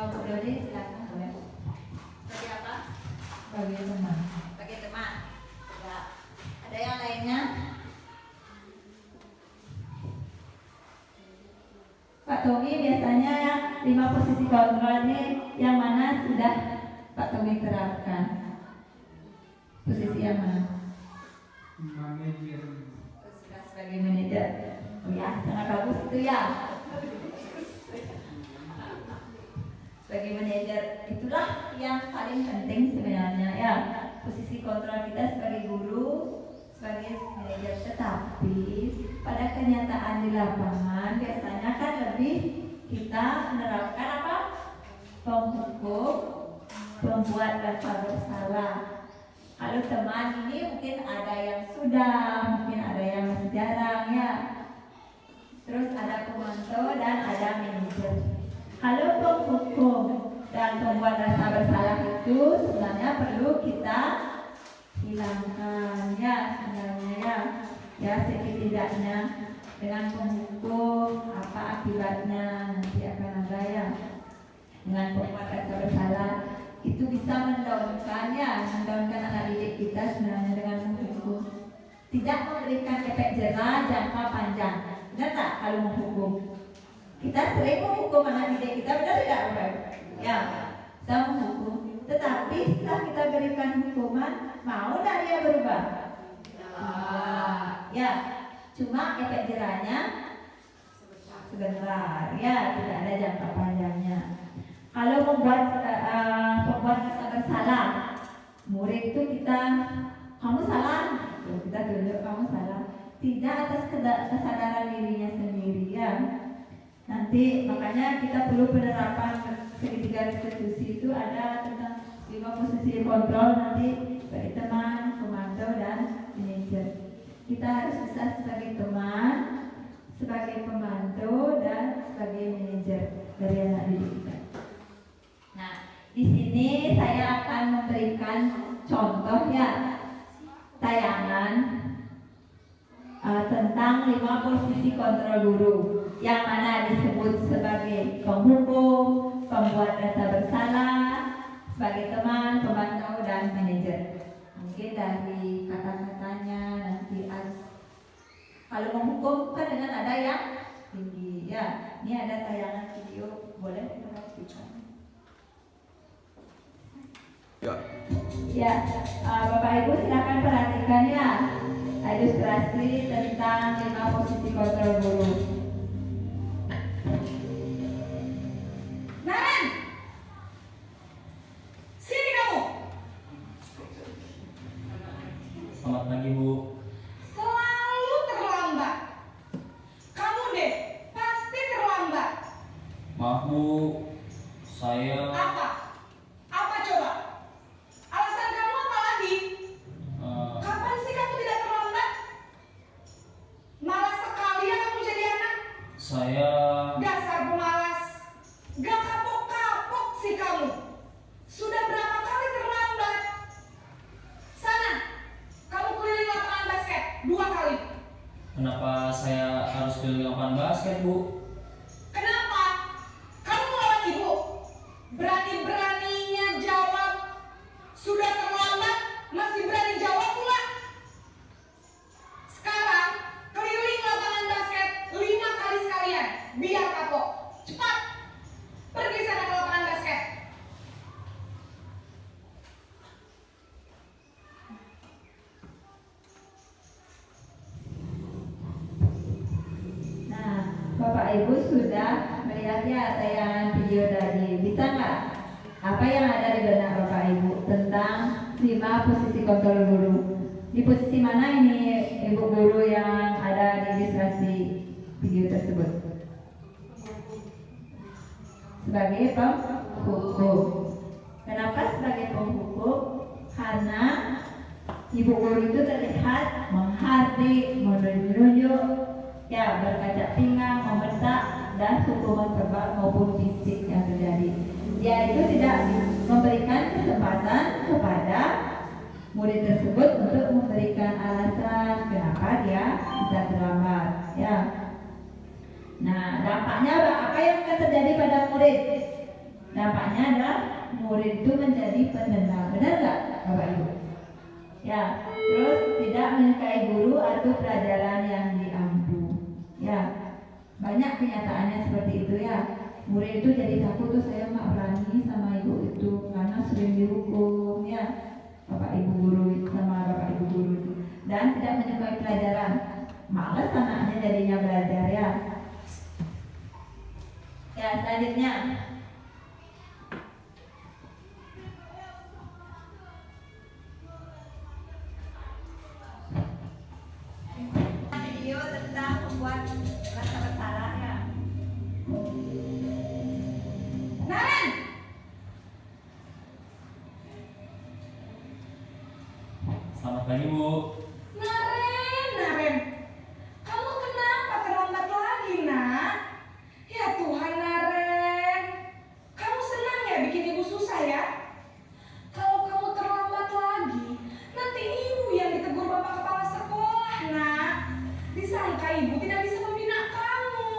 Bu Dodi silakan boleh. Bagi apa? Bagi teman. Bagi teman. Ya. Ada yang lainnya? Pak Tommy biasanya yang 5 posisi kontrol ini yang mana sudah Pak Tommy terapkan? Posisi yang mana? Manajer. Sudah sebagai manajer. Oh ya, sangat bagus itu ya. Sebagai manajer itulah yang paling penting sebenarnya ya, posisi kontrol kita sebagai guru, sebagai manajer. Tetapi pada kenyataan di lapangan biasanya kan lebih kita menerapkan apa? Penghukum, pembuat rasa bersalah. Kalau teman ini mungkin ada yang sudah, mungkin ada yang masih jarang ya. Terus ada pemantau dan ada manajer. Kalau penghukum dan pembuat rasa bersalah itu sebenarnya perlu kita hilangkan ya sebenarnya ya setidaknya dengan penghukum apa akibatnya nanti akan ada ya. Dengan pembuat rasa bersalah itu bisa mendaunkan anak didik kita sebenarnya dengan menghukum. Tidak memberikan efek jerah jangka panjang. Benar tak kalau menghukum? Kita sering menghukum anak didik kita, benar tidak Bapak Ibu? Ya, kita menghukum. Tetapi setelah kita berikan hukuman, mau tidak dia berubah? Ya, cuma efek jerahnya sebentar, ya, tidak ada jangka panjangnya. Kalau membuat rasa bersalah, murid itu kamu salah, kita tunjuk kamu salah, tidak atas kesadaran dirinya sendiri, ya. Nanti makanya kita perlu penerapan segitiga restitusi itu ada tentang 5 posisi kontrol nanti bagi teman, komando, dan manajer. Kita harus bisa sebagai teman, sebagai pembantu, dan sebagai manajer dari anak didik kita. Nah, di sini saya akan memberikan contoh ya tayangan tentang 5 posisi kontrol guru yang mana disebut sebagai penghukum, pembuat rasa bersalah, sebagai teman, pembantu, dan manajer. Mungkin dari kata-katanya nanti kalau menghukum kan dengan ada yang tinggi ya. Ini ada tayangan video, boleh diperhatikan. Ya, Bapak Ibu silakan perhatikan ya ilustrasi tentang 5 posisi kontrol guru. Naren, sini kamu. Selamat pagi, Bu. Selalu terlambat. Kamu deh, pasti terlambat. Maaf, Bu. Saya Apa? Apa coba? Alasan kamu apa lagi? Kapan sih kamu tidak terlambat? Malas sekali ya kamu jadi anak. saya Dasar pemalas. Gak kapok-kapok sih kamu. Sudah berapa kali terlambat? Sana, kamu keliling lapangan basket 2 kali. kenapa saya harus keliling lapangan basket, Bu? Kenapa? Kamu melawan ibu? Berani-beraninya jawab. Sudah terlambat, masih berani jawab pula. Sekarang, keliling lapangan basket 5 kali sekalian. Biar kapok. Cepat. Pergi sana ke lapangan basket. Nah, Bapak Ibu sudah melihat ya tayangan video tadi. Bisa nggak? Apa yang ada di benak Bapak Ibu tentang 5 posisi kontrol guru? Di posisi mana ini Ibu guru yang ada di ilustrasi video tersebut? Sebagai penghukum. Kenapa sebagai penghukum? Karena Ibu guru itu terlihat menghardik, menunjuk, ya berkaca pinggang, membentak, dan hukuman verbal maupun fisik yang terjadi. Dia itu tidak memberikan kesempatan kepada murid tersebut untuk memberikan alasan kenapa dia bisa terlambat. Ya. Nah, dampaknya apa yang akan terjadi pada murid? Dampaknya adalah murid itu menjadi pendendam. Benar nggak, Bapak Ibu? Ya. Terus tidak menyukai guru atau pelajaran yang diampu. Ya. Banyak kenyataannya seperti itu ya. Murid itu jadi takut tuh, saya nggak berani sama ibu itu karena sering dihukum ya Bapak Ibu guru sama Bapak Ibu guru itu, dan tidak menyukai pelajaran, malas anaknya jadinya belajar ya. Ya selanjutnya video tentang membuat rasa bersalah ya. Naren, Selamat pagi, Bu. Naren, kamu kenapa terlambat lagi, nak? Ya Tuhan, Naren, kamu senang ya bikin ibu susah ya? Kalau kamu terlambat lagi, nanti ibu yang ditegur bapak kepala sekolah, nak. Disangka ibu tidak bisa membina kamu.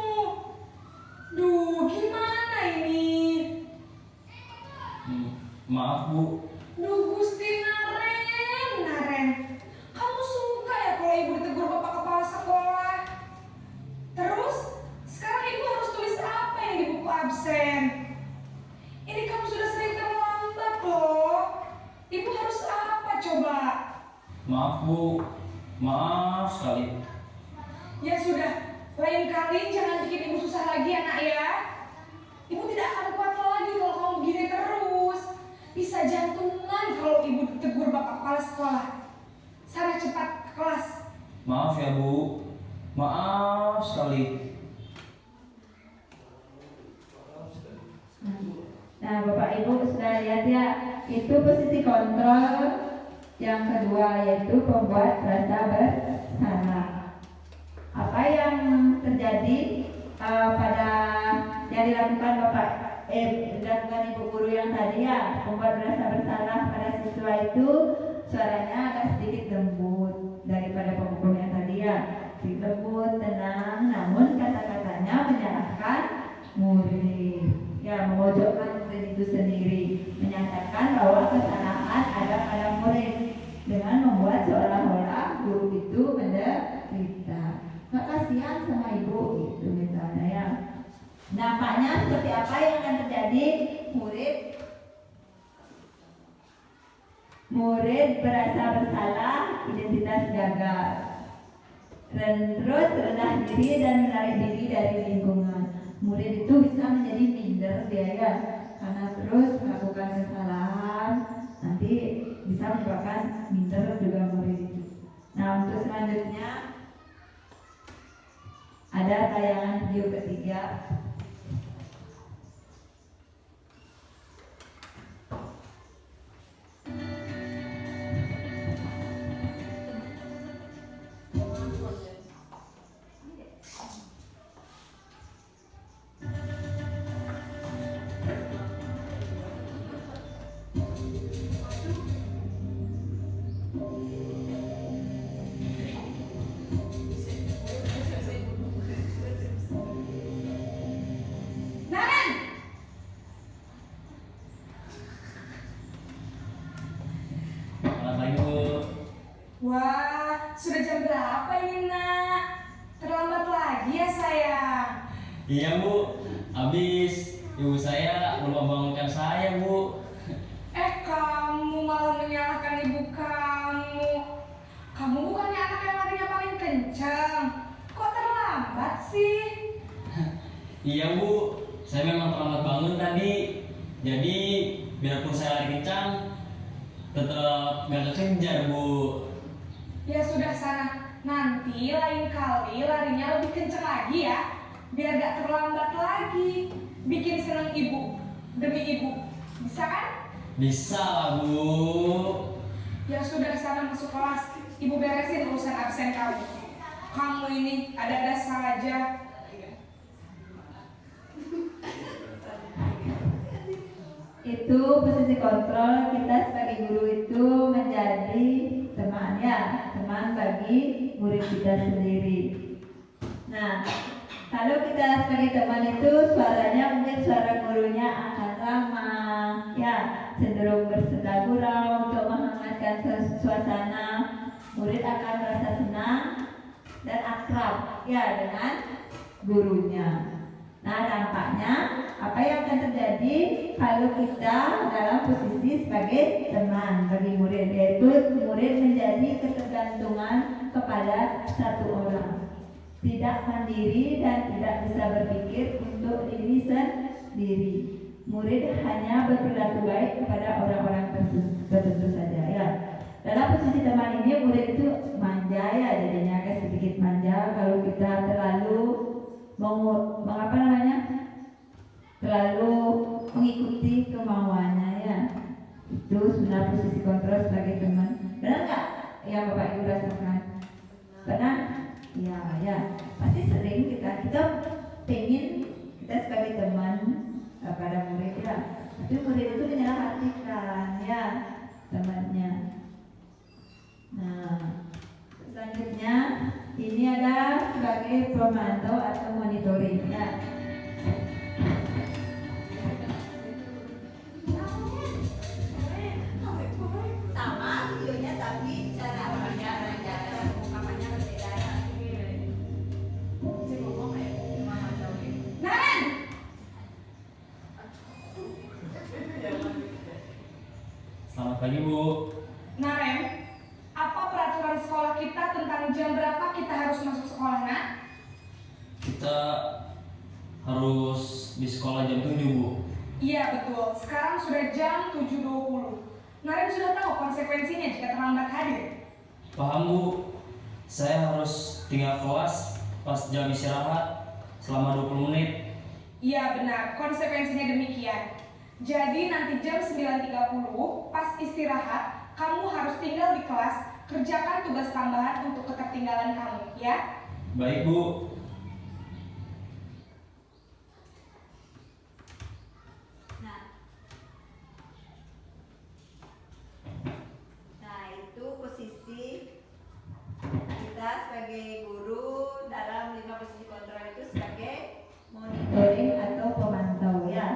Duh, gimana ini? Maaf, Bu. Duh Gusti Naren, kamu suka ya kalau ibu ditegur bapak kepala sekolah? Terus, sekarang ibu harus tulis apa Maaf sekali. Ya sudah, lain kali jangan bikin ibu susah lagi ya nak ya. Ibu tidak akan kuat lagi kalau kamu begini terus. Bisa jantungan kalau ibu tegur bapak kepala sekolah. Sana cepat ke kelas. Maaf ya Bu. Maaf sekali. Nah, Bapak Ibu sudah lihat ya, itu posisi kontrol yang kedua, yaitu pembuat rasa bersalah. Apa yang terjadi pada yang dilakukan dilakukan Ibu Guru yang tadi ya, pembuat rasa bersalah pada siswa itu suaranya agak sedikit lembut daripada pemukul yang tadi ya, sedikit lembut, tenang, namun kata-katanya menyalahkan murid. Ya, memojokkan murid itu sendiri, menyatakan bahwa kesalahan ada pada murid dengan membuat seolah-olah guru itu menderita. Nggak kasihan sama ibu gitu misalnya ya. Nampaknya seperti apa yang akan terjadi? Murid berasa bersalah, identitas gagal, dan terus rendah diri dan menarik diri dari lingkungan. Murid itu bisa menjadi minder dia ya, karena terus melakukan kesalahan, nanti bisa menyebabkan minder juga murid itu. Nah, untuk selanjutnya ada tayangan video ketiga. Selamat pagi Bu. Wah, sudah jam berapa ini nak? Terlambat lagi ya sayang. Iya Bu, habis ibu saya belum membangunkan saya Bu. Kamu malah menyalahkan ibu kamu. Kamu bukannya anak yang larinya paling kencang. Kok terlambat sih? Iya Bu, saya memang terlambat bangun tadi. Jadi biarpun saya lari kencang, tetap gak kekejar Bu. Ya sudah sana. Nanti lain kali larinya lebih kencang lagi ya. Biar gak terlambat lagi. Bikin senang ibu demi ibu. Bisa kan? Bisa lah Bu. Ya sudah sana masuk kelas. Ibu beresin urusan absen kamu. Kamu ini ada-ada saja. Itu posisi kontrol kita sebagai guru itu menjadi teman ya, teman bagi murid kita sendiri. Nah, kalau kita sebagai teman itu suaranya mungkin suara gurunya akan ramah, ya, cenderung bersedia gurau untuk menghangatkan suasana. Murid akan merasa senang dan akrab ya dengan gurunya. Nah, dampaknya apa yang akan terjadi kalau kita dalam posisi sebagai teman bagi murid, yaitu murid menjadi ketergantungan kepada satu orang, tidak mandiri dan tidak bisa berpikir untuk diri sendiri. Murid hanya berperilaku baik kepada orang-orang tertentu saja ya. Dalam posisi teman ini murid itu manja ya, jadinya agak sedikit manja kalau kita terlalu terlalu mengikuti kemauannya ya. Itu sebenarnya posisi kontrol sebagai teman. Benar nggak yang Bapak Ibu rasakan? Benar? Ya, ya. Pasti sering kita pengen kita sebagai teman pada murid ya. Tapi murid itu menyalahkan ya temannya. Nah, selanjutnya ini ada sebagai pemantau atau monitoring ya. Sama videonya tapi cara ungkapannya berbeda ya. Naren! Selamat pagi Bu. Naren, apa peraturan sekolah kita tentang jam berapa kita harus masuk sekolah, nak? Kita harus di sekolah jam 7, Bu. Iya betul, sekarang sudah jam 7.20. Naren sudah tahu konsekuensinya jika terlambat hadir. Paham, Bu. Saya harus tinggal kelas pas jam istirahat selama 20 menit. Iya benar, konsekuensinya demikian. Jadi nanti jam 9.30 pas istirahat, kamu harus tinggal di kelas, kerjakan tugas tambahan untuk ketertinggalan kamu, ya? Baik, Bu. Nah, itu posisi kita sebagai guru dalam 5 posisi kontrol itu sebagai monitoring atau pemantau ya.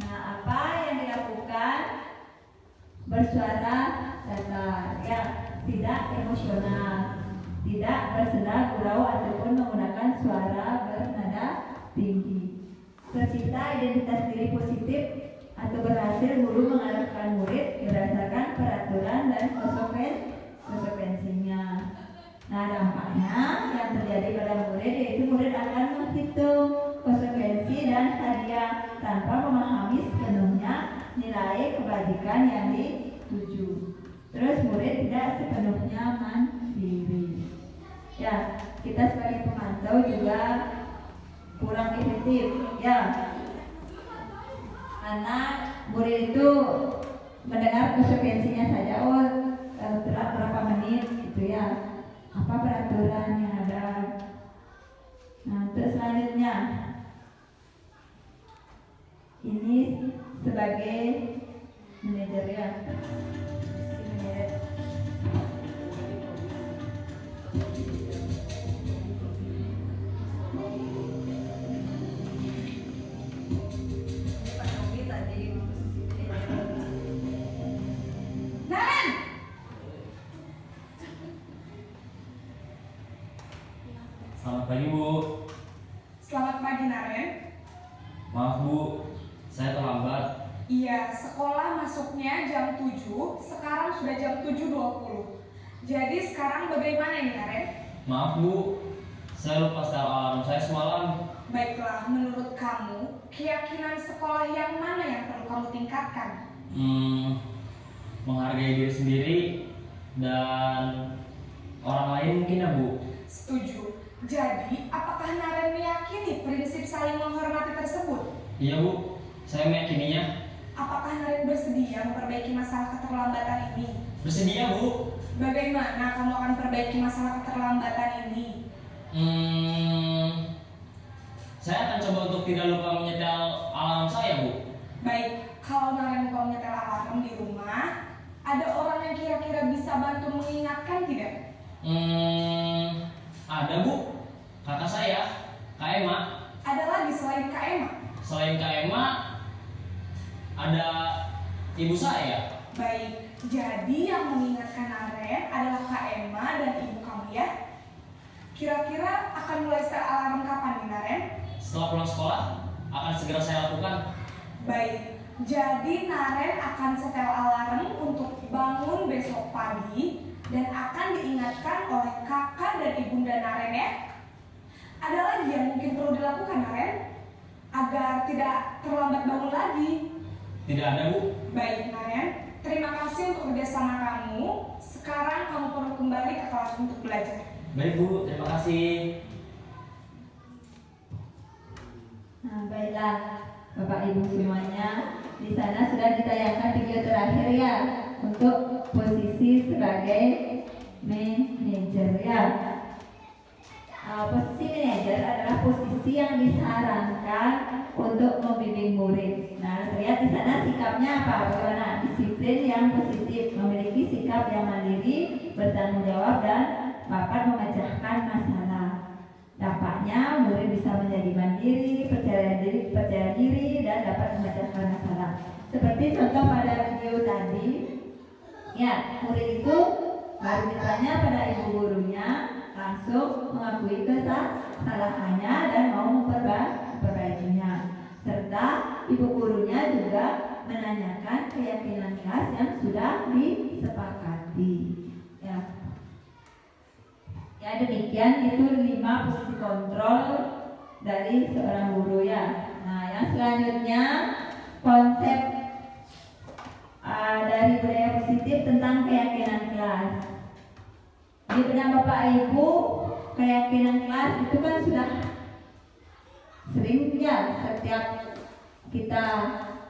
Nah, apa yang dilakukan? Bersuara datar ya, tidak emosional, tidak bersenda gurau ataupun menggunakan suara bernada tinggi. Tercipta identitas diri positif atau berhasil guru mengarahkan murid berdasarkan peraturan dan konsekuensinya. Nah, dampaknya yang terjadi pada murid yaitu murid akan menghitung konsekuensi dan hadiah tanpa memahami sepenuhnya nilai kebajikan yang dituju. Terus murid tidak sepenuhnya mandiri. Ya, kita sebagai pemantau juga kurang efektif ya. Karena murid itu mendengar konsekuensinya saja, telat berapa menit gitu ya, apa peraturan yang ada. Nah, untuk selanjutnya ini sebagai manajer ya, manajer. Naren! Selamat pagi, Bu. Selamat pagi, Naren. Maaf, Bu. Saya terlambat. Iya, sekolah masuknya jam 7, sekarang sudah jam 7.20. Jadi sekarang bagaimana nih, Naren? Maaf, Bu. Saya lupa setel alarm saya semalam. Baiklah, menurut kamu, keyakinan sekolah yang mana yang perlu kamu tingkatkan? Menghargai diri sendiri dan orang lain mungkin ya, Bu. Setuju. Jadi, apakah Naren meyakini prinsip saling menghormati tersebut? Iya, Bu. Saya meyakininya. Apakah Naren bersedia memperbaiki masalah keterlambatan ini? Bersedia, Bu. Bagaimana kamu akan perbaiki masalah keterlambatan ini? Saya akan coba untuk tidak lupa menyetel alarm saya, Bu. Baik, kalau Naren lupa menyetel alarm di rumah, ada orang yang kira-kira bisa bantu mengingatkan tidak? Ada, Bu. Kakak saya, Kak Emma. Ada lagi selain Kak Emma? Selain Kak Emma, ada ibu saya. Baik, jadi yang mengingatkan Naren adalah Kak Emma dan ibu kamu ya? Kira-kira akan mulai setel alarm kapan nih, Naren? Setelah pulang sekolah, akan segera saya lakukan. Baik, jadi Naren akan setel alarm untuk bangun besok pagi dan akan diingatkan oleh kakak dan ibunda Naren ya. Ada lagi yang mungkin perlu dilakukan, Naren, agar tidak terlambat bangun lagi? Tidak ada, Bu. Baik, Naren, terima kasih untuk kerjasama kamu. Sekarang kamu perlu kembali ke kelas untuk belajar. Baik, Bu. Terima kasih. Nah, baiklah Bapak Ibu semuanya, di sana sudah ditayangkan video terakhir ya untuk posisi sebagai manajer ya. Posisi manajer adalah posisi yang disarankan untuk membimbing murid. Nah, lihat di sana sikapnya apa? Bagaimana? Disiplin yang positif, memiliki sikap yang mandiri, bertanggung jawab dan dapat memecahkan masalah. Dampaknya murid bisa menjadi mandiri, percaya diri dan dapat memecahkan masalah. Seperti contoh pada video tadi, ya murid itu baru ditanya pada ibu gurunya, langsung mengakui kesalahannya dan mau memperbaikinya. Serta ibu gurunya juga menanyakan keyakinan kelas yang sudah disepakati. Ya. Ya demikian itu 5 posisi kontrol dari seorang guru ya. Nah yang selanjutnya konsep dari budaya positif tentang keyakinan kelas. Di benak Bapak Ibu, keyakinan kelas itu kan sudah sering ya setiap kita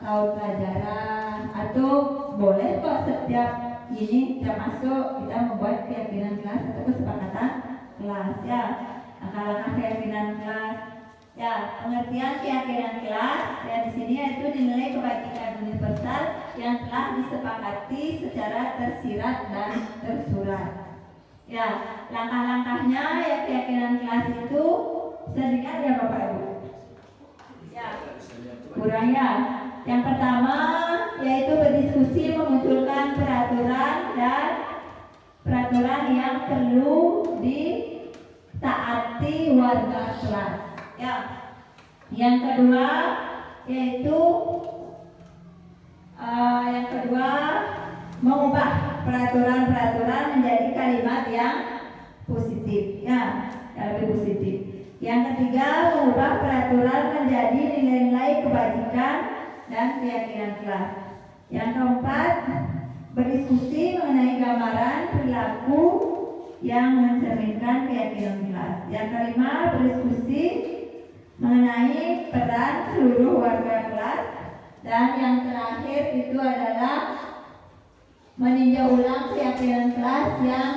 tahu pelajaran atau boleh kok setiap ini termasuk kita membuat keyakinan kelas atau kesepakatan kelas ya. Langkah-langkah keyakinan kelas ya, pengertian keyakinan kelas ya di sini yaitu nilai kebajikan universal yang telah disepakati secara tersirat dan tersurat. Ya, langkah-langkahnya ya keyakinan kelas itu sedikit ya Bapak Ibu. Ya, kurang ya. Yang pertama yaitu berdiskusi memunculkan peraturan yang perlu ditaati warga kelas. Ya. Yang kedua yaitu mengubah peraturan-peraturan menjadi kalimat yang positif ya, yang lebih positif. Yang ketiga mengubah peraturan menjadi nilai-nilai kebajikan dan keyakinan kelas. Yang keempat berdiskusi mengenai gambaran perilaku yang mencerminkan keyakinan kelas. Yang kelima berdiskusi mengenai peran seluruh warga kelas. Dan yang terakhir itu adalah meninjau ulang keyakinan kelas yang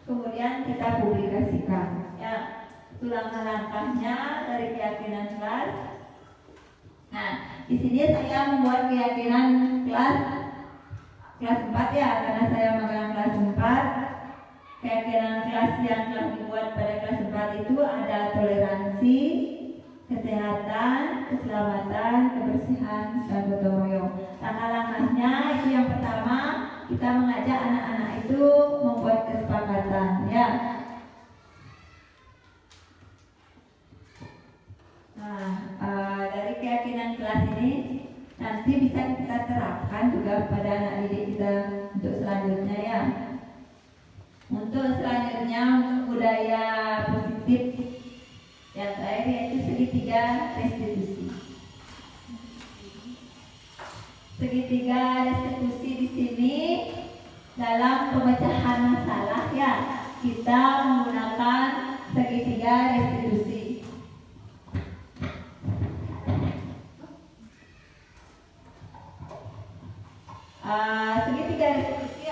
kemudian kita publikasikan. Ya, itu langkah-langkahnya dari keyakinan kelas. Nah, di sini saya membuat keyakinan kelas 4 ya, karena saya memegang kelas 4. Keyakinan kelas yang telah dibuat pada kelas 4 itu ada toleransi, kesehatan, keselamatan, kebersihan, dan gotong royong. Langkah-langkahnya itu yang pertama kita mengajak anak-anak itu membuat kesepakatan ya. Nah, dari keyakinan kelas ini nanti bisa kita terapkan juga pada anak didik kita untuk selanjutnya ya. Untuk selanjutnya untuk budaya positif yang terakhir yaitu segitiga restitusi. Segitiga restitusi di sini dalam pemecahan masalah ya, kita menggunakan segitiga restitusi. Segitiga restitusi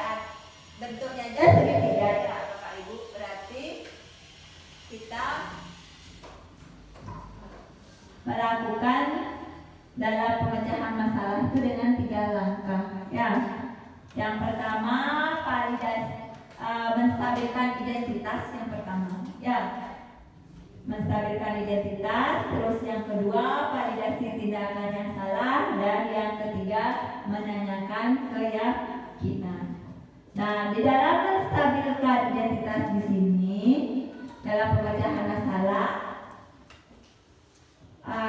bentuknya aja segitiga ya Bapak Ibu, berarti kita melakukan dalam pemecahan masalah itu dengan 3 langkah ya. Yang pertama menstabilkan identitas yang pertama ya, menstabilkan identitas. Terus yang kedua validasi tindakan yang salah, dan yang ketiga menanyakan keyakinan. Nah, di dalam menstabilkan identitas di sini dalam pemecahan masalah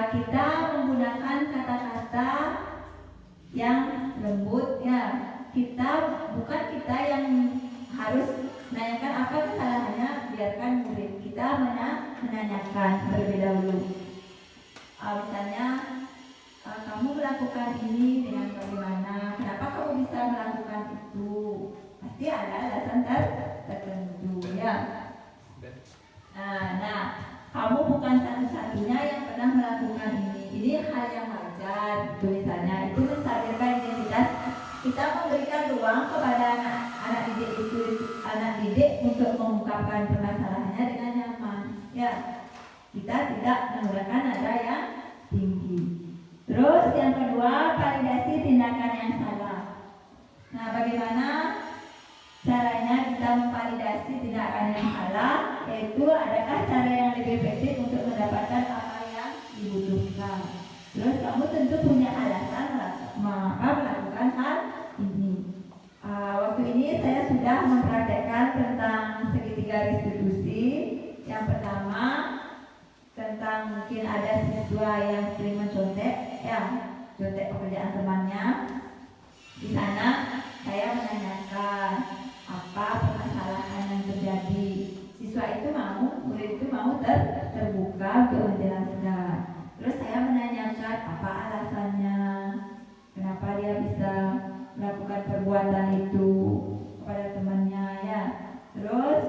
kita menggunakan kata-kata yang lembut ya. Bukan kita yang harus menanyakan apa kesalahannya, biarkan murid kita menanyakan terlebih dahulu. Misalnya kamu melakukan ini dengan bagaimana, kenapa kamu bisa melakukan itu, pasti ada alasan tertentu ya. Nah, kamu bukan satu-satunya yang pernah melakukan ini hal yang wajar itu misalnya. Itu menstabilkan identitas. Kita memberikan ruang kepada anak didik untuk mengungkapkan permasalahannya dengan nyaman ya. Kita tidak menggunakan nada yang tinggi. Terus yang kedua validasi tindakan yang salah. Nah, bagaimana caranya kita memvalidasi tindakan yang salah, yaitu adakah cara yang lebih efektif untuk mendapatkan apa yang dibutuhkan. Terus kamu tentu punya alasan mengapa melakukan hal ini. Waktu ini saya sudah mempraktekkan tentang segitiga restitusi. Yang pertama tentang mungkin ada siswa yang sering mencontek ya, contek pekerjaan temannya. Di sana saya menanyakan apa permasalahan yang terjadi. Siswa siswa itu mau, murid itu mau terbuka untuk menjelaskan. Terus saya menanyakan apa alasannya, kenapa dia bisa melakukan perbuatan itu kepada temannya ya. Terus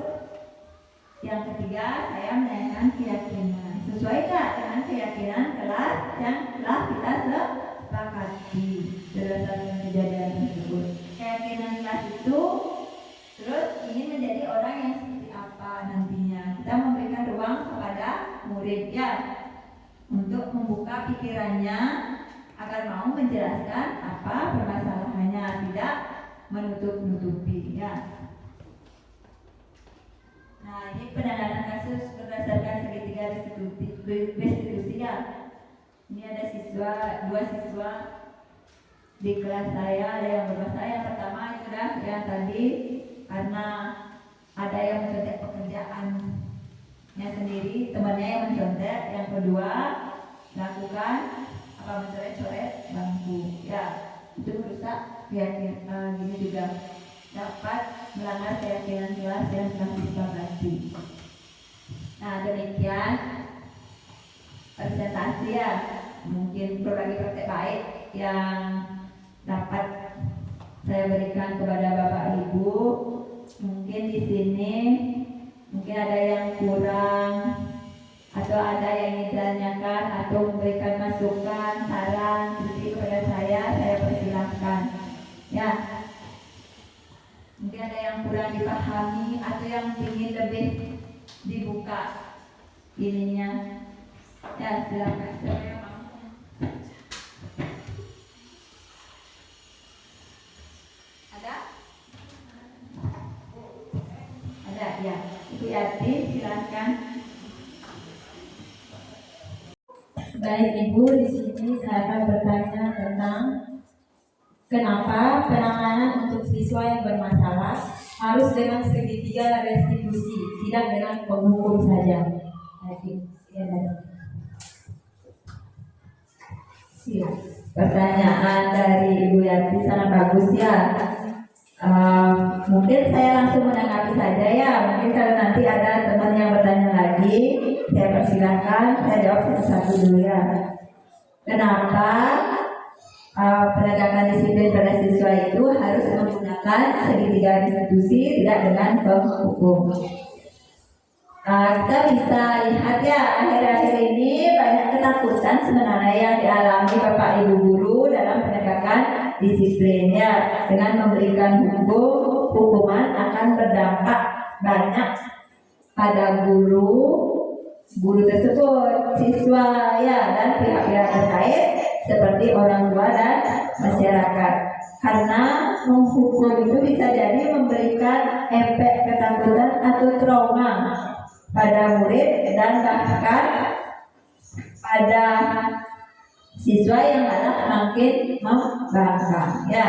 yang ketiga saya menanyakan keyakinan, sesuai nggak dengan keyakinan kelas yang telah kita sepakati berdasarkan kejadian tersebut. Keyakinan kelas itu terus ingin menjadi orang yang seperti apa nantinya. Kita memberikan ruang kepada murid ya untuk membuka pikirannya agar mau menjelaskan apa permasalahannya, tidak menutup-nutupi ya. Nah, ini penanganan kasus berdasarkan segitiga restitusi ya. Ini ada dua siswa di kelas saya, ada yang bermasalah. Yang pertama itu dah yang tadi karena ada yang mencontek pekerjaannya sendiri, temannya yang mencontek. Yang kedua lakukan mencoret-coret bangku ya, itu merusak keyakinan. Gini juga dapat melanggar keyakinan kelas yang telah disepakati. Nah, demikian presentasi ya, mungkin berbagi praktek baik yang dapat saya berikan kepada Bapak Ibu. Mungkin di sini mungkin ada yang kurang atau ada yang ingin ditanyakan atau memberikan masukan, saran, kritik kepada saya persilahkan ya. Mungkin ada yang kurang dipahami atau yang ingin lebih dibuka ininya ya, silakan. Ada ya, Ibu Yati silakan. Baik Ibu, di sini saya akan bertanya tentang kenapa penanganan untuk siswa yang bermasalah harus dengan segitiga restitusi, tidak dengan penghukum saja. Pertanyaan dari Ibu Yati sangat bagus ya. Mungkin saya langsung menanggapi saja ya. Mungkin kalau nanti ada teman yang bertanya lagi, saya persilakan, saya jawab satu-satu dulu ya. Kenapa penegakan disiplin pada siswa itu harus menggunakan segitiga restitusi, tidak dengan penghukum? Kita bisa lihat ya, akhir-akhir ini banyak ketakutan sebenarnya yang dialami Bapak Ibu guru dalam penegakan disiplin ya. Dengan memberikan hukuman akan berdampak banyak pada guru tersebut, siswa ya, dan pihak-pihak terkait seperti orang tua dan masyarakat. Karena menghukum itu bisa jadi memberikan efek ketakutan atau trauma pada murid dan bahkan pada siswa yang malah makin membangkang ya.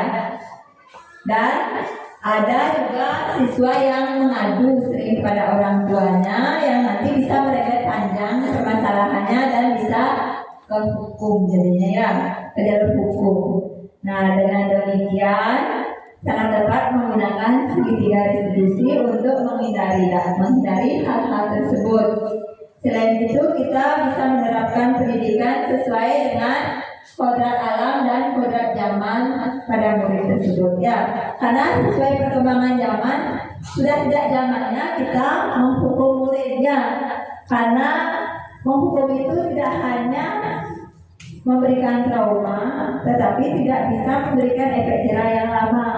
Dan ada juga siswa yang mengadu sering kepada orang tuanya yang nanti bisa merembet panjang permasalahannya dan bisa ke hukum jadinya ya, ke jalur hukum. Nah, dengan demikian sangat tepat menggunakan segitiga restitusi untuk menghindari hal-hal tersebut. Selain itu kita bisa menerapkan pendidikan sesuai dengan kodrat alam dan kodrat zaman pada murid tersebut ya. Karena sesuai perkembangan zaman sudah tidak zamannya kita menghukum muridnya, karena menghukum itu tidak hanya memberikan trauma, tetapi tidak bisa memberikan efek jerah yang lama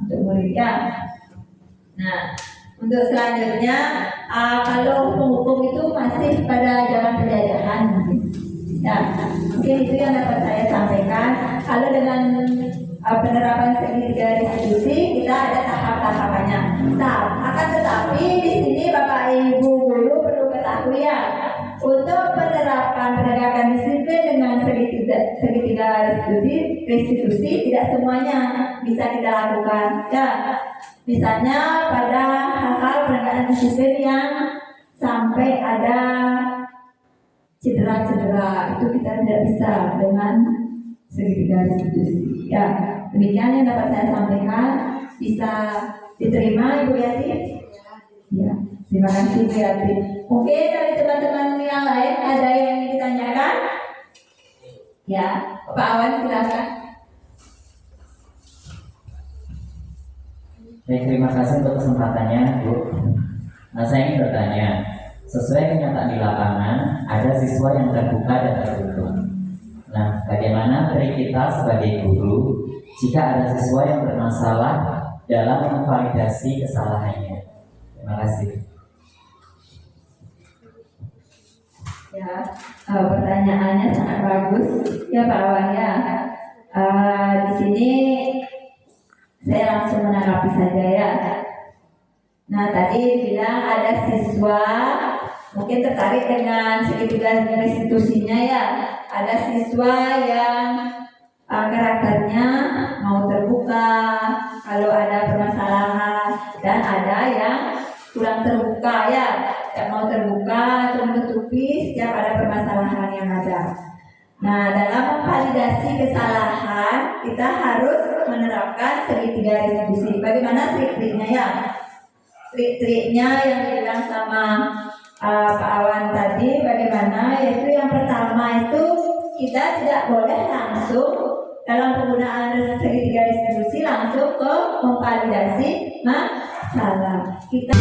untuk muridnya. Nah, untuk selanjutnya, kalau penghukum itu masih pada zaman penjajahan, ya, mungkin itu yang dapat saya sampaikan. Kalau dengan penerapan segitiga restitusi, kita ada tahap-tahapannya. Nah, akan tetapi di sini Bapak Ibu guru perlu ketahui ya, untuk penerapan penegakan disiplin dengan segitiga restitusi tidak semuanya bisa kita lakukan ya. Misalnya pada hal-hal penegakan disiplin yang sampai ada cedera-cedera, itu kita tidak bisa dengan segitiga restitusi ya. Demikian yang dapat saya sampaikan. Bisa diterima Ibu Yati? Ya. Terima kasih Bu Yati. Mungkin dari teman-teman yang lain ada yang ingin ditanyakan? Ya, Pak Awan silakan. Baik, terima kasih untuk kesempatannya, Bu. Nah, saya ingin bertanya, sesuai kenyataan di lapangan, ada siswa yang terbuka dan tertutup. Nah, bagaimana trik kita sebagai guru jika ada siswa yang bermasalah dalam memvalidasi kesalahannya? Terima kasih. Ya, pertanyaannya sangat bagus ya Pak Awan ya. Di sini saya langsung menanggapi saja ya. Nah tadi bilang ada siswa mungkin tertarik dengan segitiga restitusinya ya. Ada siswa yang karakternya mau terbuka kalau ada permasalahan, dan ada yang kurang terbuka ya, yang mau terbuka atau menutupi setiap ada permasalahan yang ada. Nah, dalam memvalidasi kesalahan kita harus menerapkan segitiga restitusi. Bagaimana trik-triknya ya? Trik-triknya yang dibilang sama Pak Awan tadi bagaimana? Yaitu yang pertama itu kita tidak boleh langsung dalam penggunaan segitiga restitusi langsung ke memvalidasi masalah. Kita